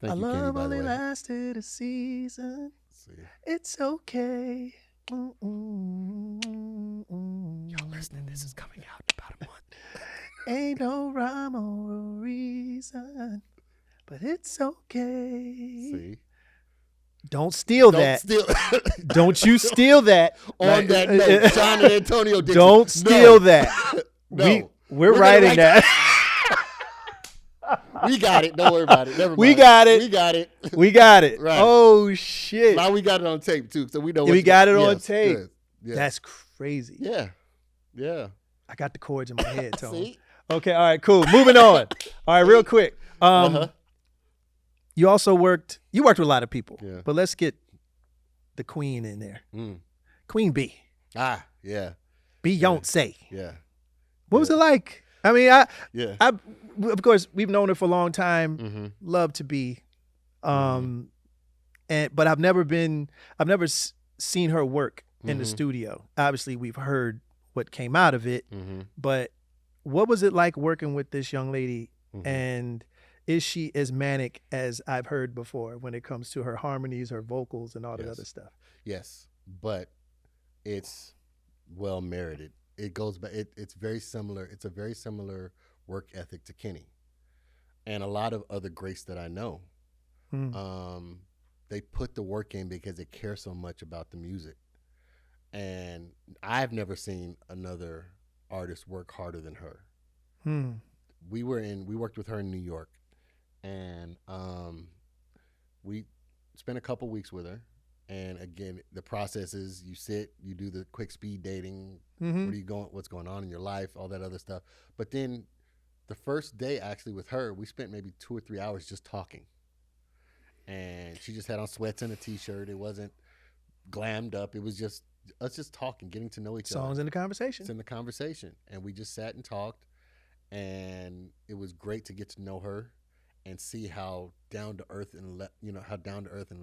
Thank you, Kenny, love by the only way. lasted a season. See. It's okay. Y'all listening, this is coming out in about a month. Ain't no rhyme or a reason, but it's okay. See? Don't steal that. Don't you steal that. On that note, Shawn and Antonio Dixon. Don't steal that. No. We're writing that. We got it. Don't worry about it. Never mind. We got it. We got it. We got it. Right. Oh, shit. Now we got it on tape, too, so we know we got it on yes, tape. Good. Yeah. That's crazy. Yeah. Yeah. I got the chords in my head, Tony. See? Okay, all right, cool. Moving on. All right, real quick. You also worked with a lot of people, but let's get the queen in there. Queen B. Ah, yeah. Beyonce. Yeah. What was it like? I mean, of course, we've known her for a long time. Mm-hmm. Love to be, but I've never seen her work in the studio. Obviously, we've heard what came out of it, but what was it like working with this young lady? And is she as manic as I've heard before when it comes to her harmonies, her vocals, and all that other stuff? Yes, but it's well merited. It goes back. It's very similar. It's a very similar work ethic to Kenny, and a lot of other greats that I know. They put the work in because they care so much about the music, and I've never seen another artist work harder than her. We worked with her in New York, and we spent a couple weeks with her. And again, the process is you sit, you do the quick speed dating. Where are you going? What's going on in your life? All that other stuff. But then the first day actually with her, we spent maybe 2 or 3 hours just talking. And she just had on sweats and a T-shirt. It wasn't glammed up. It was just us just talking, getting to know each other. Songs in the conversation. It's in the conversation. And we just sat and talked. And it was great to get to know her and see how down to earth and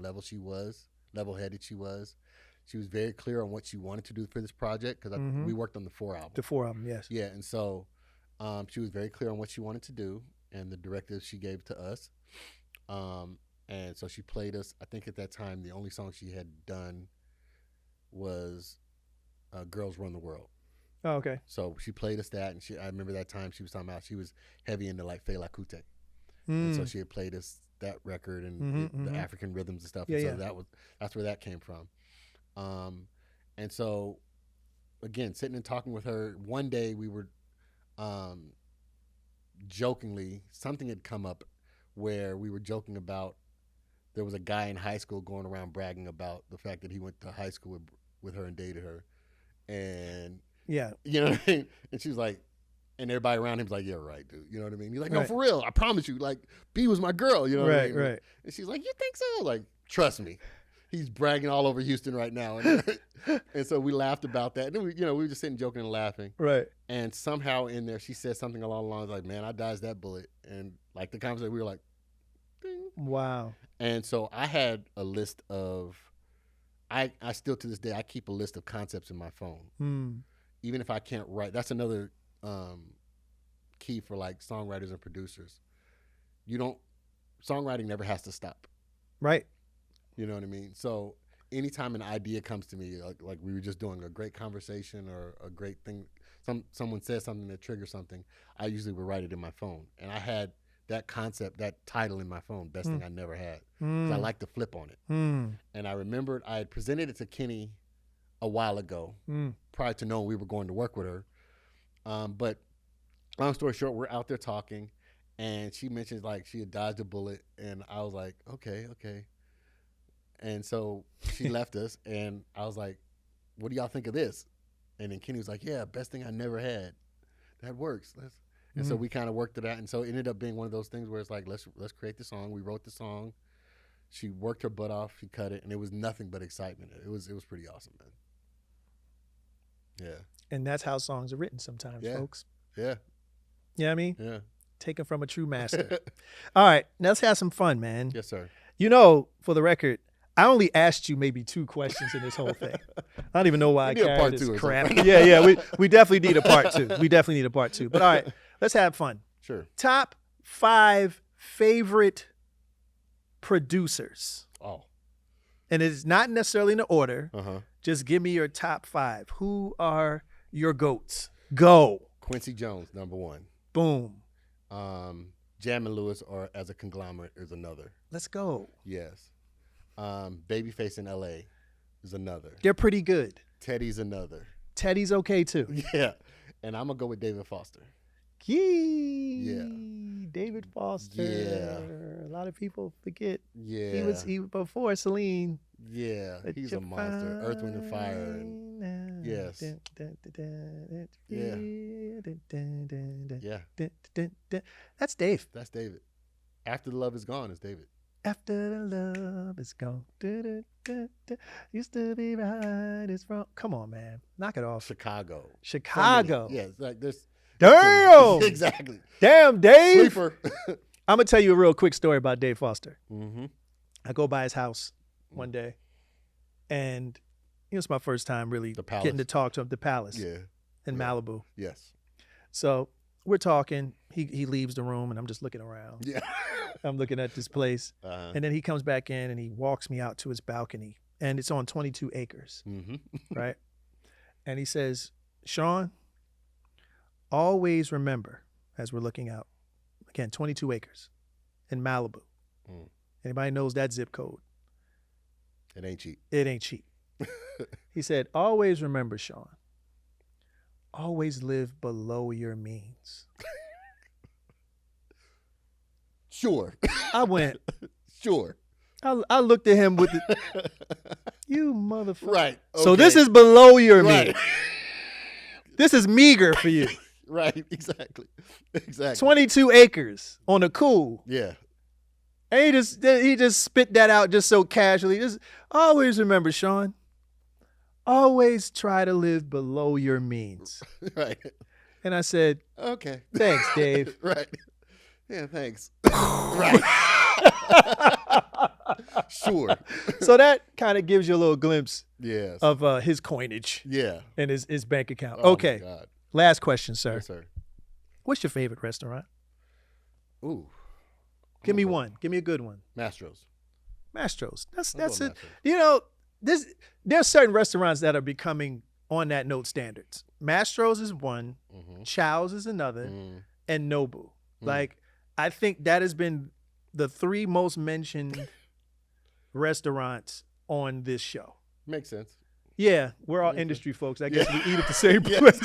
level she was. Level-headed she was. She was very clear on what she wanted to do for this project because we worked on the 4 album. The 4 album, yes. Yeah, and so she was very clear on what she wanted to do and the directives she gave to us. And so she played us. I think at that time the only song she had done was "Girls Run the World." Oh, okay. So she played us that, and I remember that time she was talking about she was heavy into like Fela Kuti, and so she had played us that record and the African rhythms and stuff. Yeah, and so that's where that came from. And so again, sitting and talking with her, one day we were jokingly, something had come up where we were joking about there was a guy in high school going around bragging about the fact that he went to high school with her and dated her. And yeah, you know what I mean? And she was like, and everybody around him was like, yeah, right, dude. You know what I mean? He's like, no, right. For real. I promise you. Like, B was my girl. You know what I mean? Right. And she's like, you think so? Like, trust me. He's bragging all over Houston right now. And so we laughed about that. And then we were just sitting joking and laughing. Right. And somehow in there, she said something along the lines like, man, I dodged that bullet. And like the conversation, we were like, ding. Wow. And so I had a list of, I still to this day, I keep a list of concepts in my phone. Even if I can't write. That's another key for like songwriters and producers. Songwriting never has to stop. Right. You know what I mean? So anytime an idea comes to me, like we were just doing a great conversation or a great thing, someone says something that triggers something, I usually would write it in my phone. And I had that concept, that title in my phone, best thing I never had. 'Cause I like to flip on it. And I remembered I had presented it to Kenny a while ago, prior to knowing we were going to work with her. But long story short, we're out there talking, and she mentions like she had dodged a bullet, and I was like, okay. And so she left us, and I was like, what do y'all think of this? And then Kenny was like, yeah, best thing I never had. That works. And so we kind of worked it out. And so it ended up being one of those things where it's like, let's create the song. We wrote the song. She worked her butt off. She cut it. And it was nothing but excitement. It was pretty awesome, man. Yeah. And that's how songs are written sometimes, folks. Yeah. You know what I mean? Yeah. Taken from a true master. All right. Now let's have some fun, man. Yes, sir. You know, for the record, I only asked you maybe 2 questions in this whole thing. I don't even know why I carried this crap. Yeah. We definitely need a part 2. We definitely need a part 2. But all right, let's have fun. Sure. Top 5 favorite producers. Oh. And it's not necessarily in the order. Uh-huh. Just give me your top 5. Who are your GOATs? Go. Quincy Jones, number 1. Boom. Jam and Lewis, or as a conglomerate, is another. Let's go. Yes. Babyface in L.A. is another. They're pretty good. Teddy's another. Teddy's okay too. Yeah. And I'm going to go with David Foster. Yeah. David Foster. Yeah. A lot of people forget. Yeah. He was before Celine. Yeah. He's a monster. Earth, Wind, and Fire. And yes. Yeah. Yeah. That's Dave. That's David. After the Love Is Gone is David. After the love is gone. Used to be right, it's wrong. Come on, man. Knock it off. Chicago. Chicago. Yeah. Like there's. Damn. Exactly. Damn, Dave. Sleeper. I'm going to tell you a real quick story about Dave Foster. Mm-hmm. I go by his house one day, and it's my first time really getting to talk to him. The Palace. Yeah. In Malibu. Yes. So we're talking. He leaves the room, and I'm just looking around. Yeah. I'm looking at this place. And then he comes back in, and he walks me out to his balcony, and it's on 22 acres. Mm-hmm. Right? And he says, Shawn, always remember, as we're looking out, again, 22 acres in Malibu. Anybody knows that zip code? It ain't cheap. It ain't cheap. He said, always remember, Shawn, always live below your means. Sure. I went. Sure. I looked at him with the, you motherfucker. Right. Okay. So this is below your means. Right. This is meager for you. Right. Exactly. 22 acres on a cool. Yeah. And he just spit that out just so casually. Just always remember, Shawn, always try to live below your means. Right. And I said, okay. Thanks, Dave. Right. Yeah, thanks. Right. Sure. So that kind of gives you a little glimpse of his coinage. Yeah. And his bank account. Oh, okay. my God. Last question, sir. Yes, sir. What's your favorite restaurant? Ooh. Give me one. Give me a good one. Mastro's. That's it. You know, there's certain restaurants that are becoming on that note standards. Mastro's is one, Chow's is another, and Nobu. Like, I think that has been the 3 most mentioned restaurants on this show. Makes sense. Yeah, we're all industry folks. I guess we eat at the same place.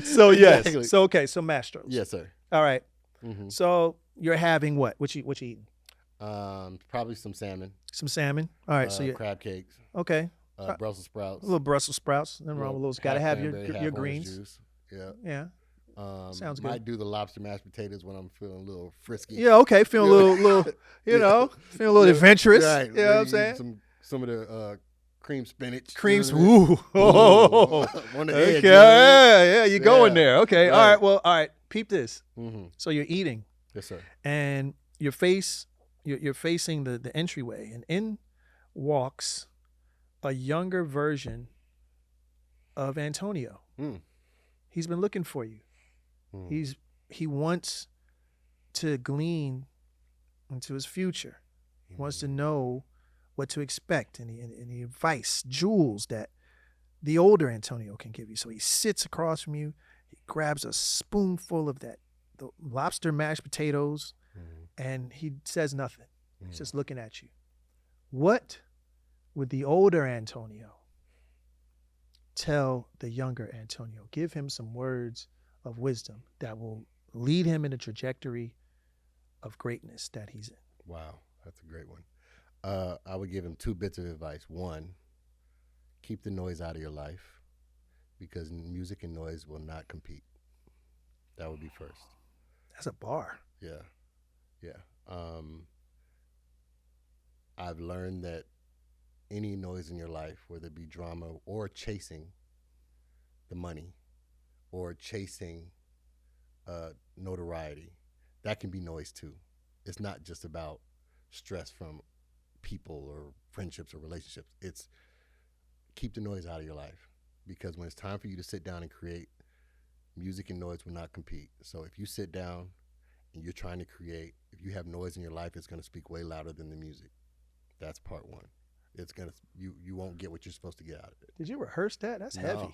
So yes. Exactly. So okay. So Mastro's. Yes, sir. All right. So you're having what? What you eating? Probably some salmon. Some salmon. All right. So you crab cakes. Okay. Brussels sprouts. A little Brussels sprouts. Nothing wrong with those. Got to have your greens. Juice. Yeah. Yeah. Sounds good. Might do the lobster mashed potatoes when I'm feeling a little frisky. Yeah. Okay. Feeling a little, you know, feeling a little adventurous. Right. You know what I'm saying? Some of the cream spinach. Ooh. On the edge, yeah. You're going there. Okay. Right. All right. Well. All right. Peep this. So you're eating. Yes, sir. And you're facing the entryway, and in walks a younger version of Antonio. He's been looking for you. He wants to glean into his future. He wants to know what to expect, and the advice, jewels that the older Antonio can give you. So he sits across from you. He grabs a spoonful of the lobster mashed potatoes, and he says nothing. He's just looking at you. What would the older Antonio tell the younger Antonio? Give him some words of wisdom that will lead him in a trajectory of greatness that he's in. Wow, that's a great one. I would give him 2 bits of advice. One, keep the noise out of your life because music and noise will not compete. That would be first. That's a bar. Yeah, yeah. I've learned that any noise in your life, whether it be drama or chasing the money or chasing notoriety, that can be noise too. It's not just about stress from people or friendships or relationships. It's keep the noise out of your life because when it's time for you to sit down and create, music and noise will not compete. So if you sit down and you're trying to create, if you have noise in your life, it's going to speak way louder than the music. That's part one. It's gonna you won't get what you're supposed to get out of it. Did you rehearse that? That's heavy.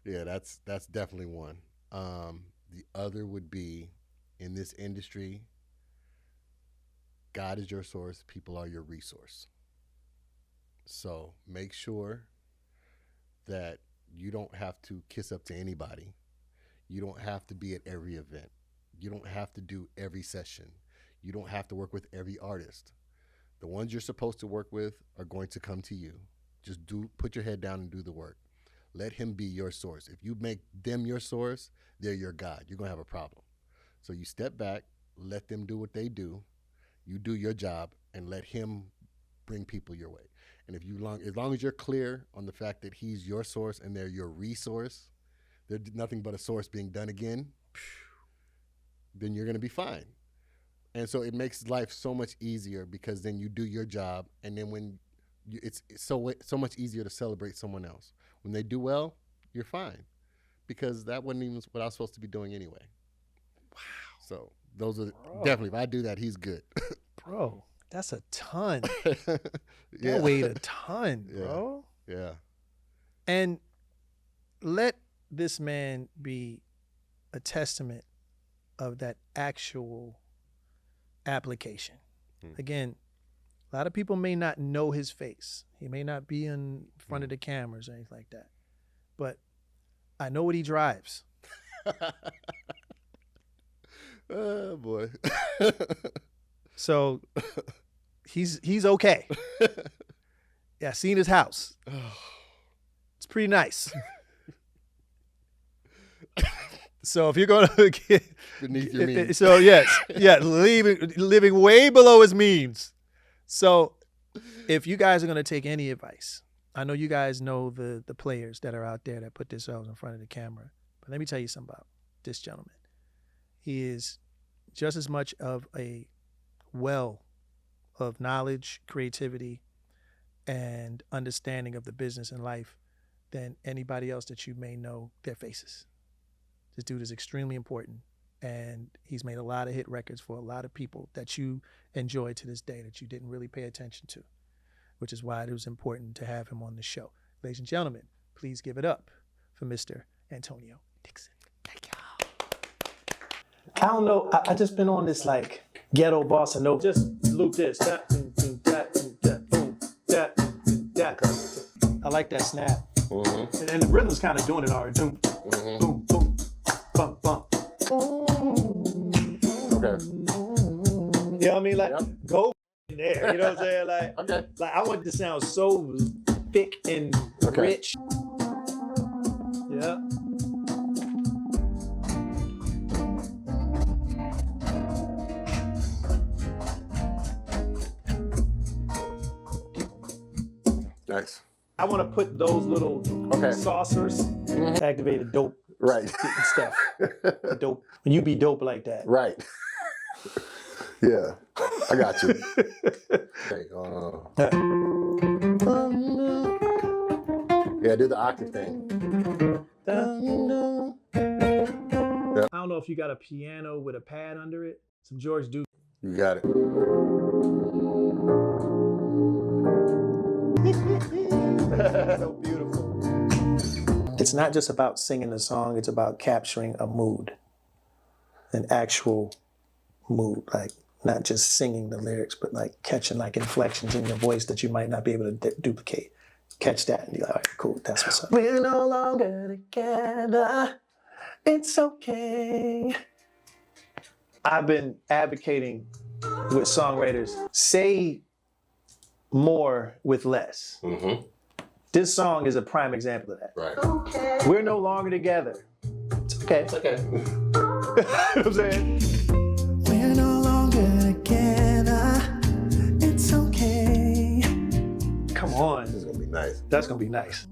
Yeah, that's definitely one. The other would be in this industry, God is your source, people are your resource. So make sure that you don't have to kiss up to anybody. You don't have to be at every event. You don't have to do every session. You don't have to work with every artist. The ones you're supposed to work with are going to come to you. Just put your head down and do the work. Let him be your source. If you make them your source, they're your God. You're going to have a problem. So you step back, let them do what they do. You do your job and let him bring people your way. And as long as you're clear on the fact that he's your source and they're your resource, they're nothing but a source being done again, then you're going to be fine. And so it makes life so much easier because then you do your job, and then it's so much easier to celebrate someone else. When they do well, you're fine because that wasn't even what I was supposed to be doing anyway. Wow. So those are definitely, if I do that, he's good. Bro, that's a ton. That weighed a ton, bro. Yeah. And let this man be a testament of that actual application. Again, a lot of people may not know his face. He may not be in front of the cameras or anything like that. But I know what he drives. Oh boy. So he's okay. Yeah, I seen his house. It's pretty nice. So if you're going to get beneath your means, so yes, living way below his means. So if you guys are going to take any advice, I know you guys know the players that are out there that put themselves in front of the camera, but let me tell you something about this gentleman. He is just as much of a well of knowledge, creativity, and understanding of the business and life than anybody else that you may know their faces. This dude is extremely important, and he's made a lot of hit records for a lot of people that you enjoy to this day that you didn't really pay attention to, which is why it was important to have him on the show. Ladies and gentlemen, please give it up for Mr. Antonio Dixon. Thank y'all. I don't know. I just been on this like ghetto bossa nova. Just loop this. I like that snap. Mm-hmm. And the rhythm's kind of doing it already. Boom, mm-hmm. Boom, boom, bump, bump. Okay. You know what I mean? Like, go in there. You know what I'm saying? Like, okay. Like I want it to sound so thick and rich. Yeah. Nice. I want to put those little saucers, activate the dope stuff. The dope. When you be dope like that. Right. Yeah. I got you. Okay, yeah, do the octave thing. I don't know if you got a piano with a pad under it. Some George Duke. You got it. So beautiful. It's not just about singing the song, it's about capturing a mood, an actual mood, like not just singing the lyrics, but like catching like inflections in your voice that you might not be able to duplicate. Catch that and be like, all right, cool, that's what's up. We're no longer together, it's okay. I've been advocating with songwriters, say more with less. Mm-hmm. This song is a prime example of that. Right. Okay. We're no longer together. It's okay. It's okay. You know what I'm saying? We're no longer together. It's okay. Come on. This is gonna be nice. That's going to be nice.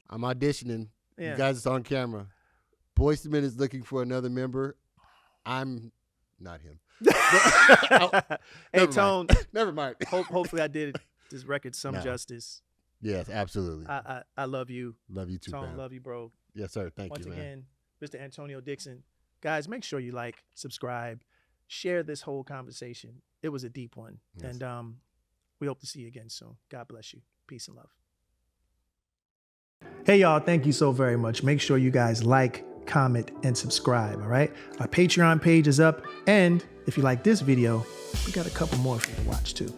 I'm auditioning. Yeah. You guys, it's on camera. Boyz II Men is looking for another member. I'm not him. Hey, Tone. Never mind. Hopefully I did this record some justice. Yes, absolutely. I love you. Love you too, Tone, man. love you, bro. Yes, sir. Thank Once you, man. again, Mr. Antonio Dixon. Guys, make sure you like, subscribe, share this whole conversation. It was a deep one. Yes. And we hope to see you again soon. God bless you. Peace and love. Hey, y'all. Thank you so very much. Make sure you guys like, comment, and subscribe, all right? Our Patreon page is up. And if you like this video, we got a couple more for you to watch, too.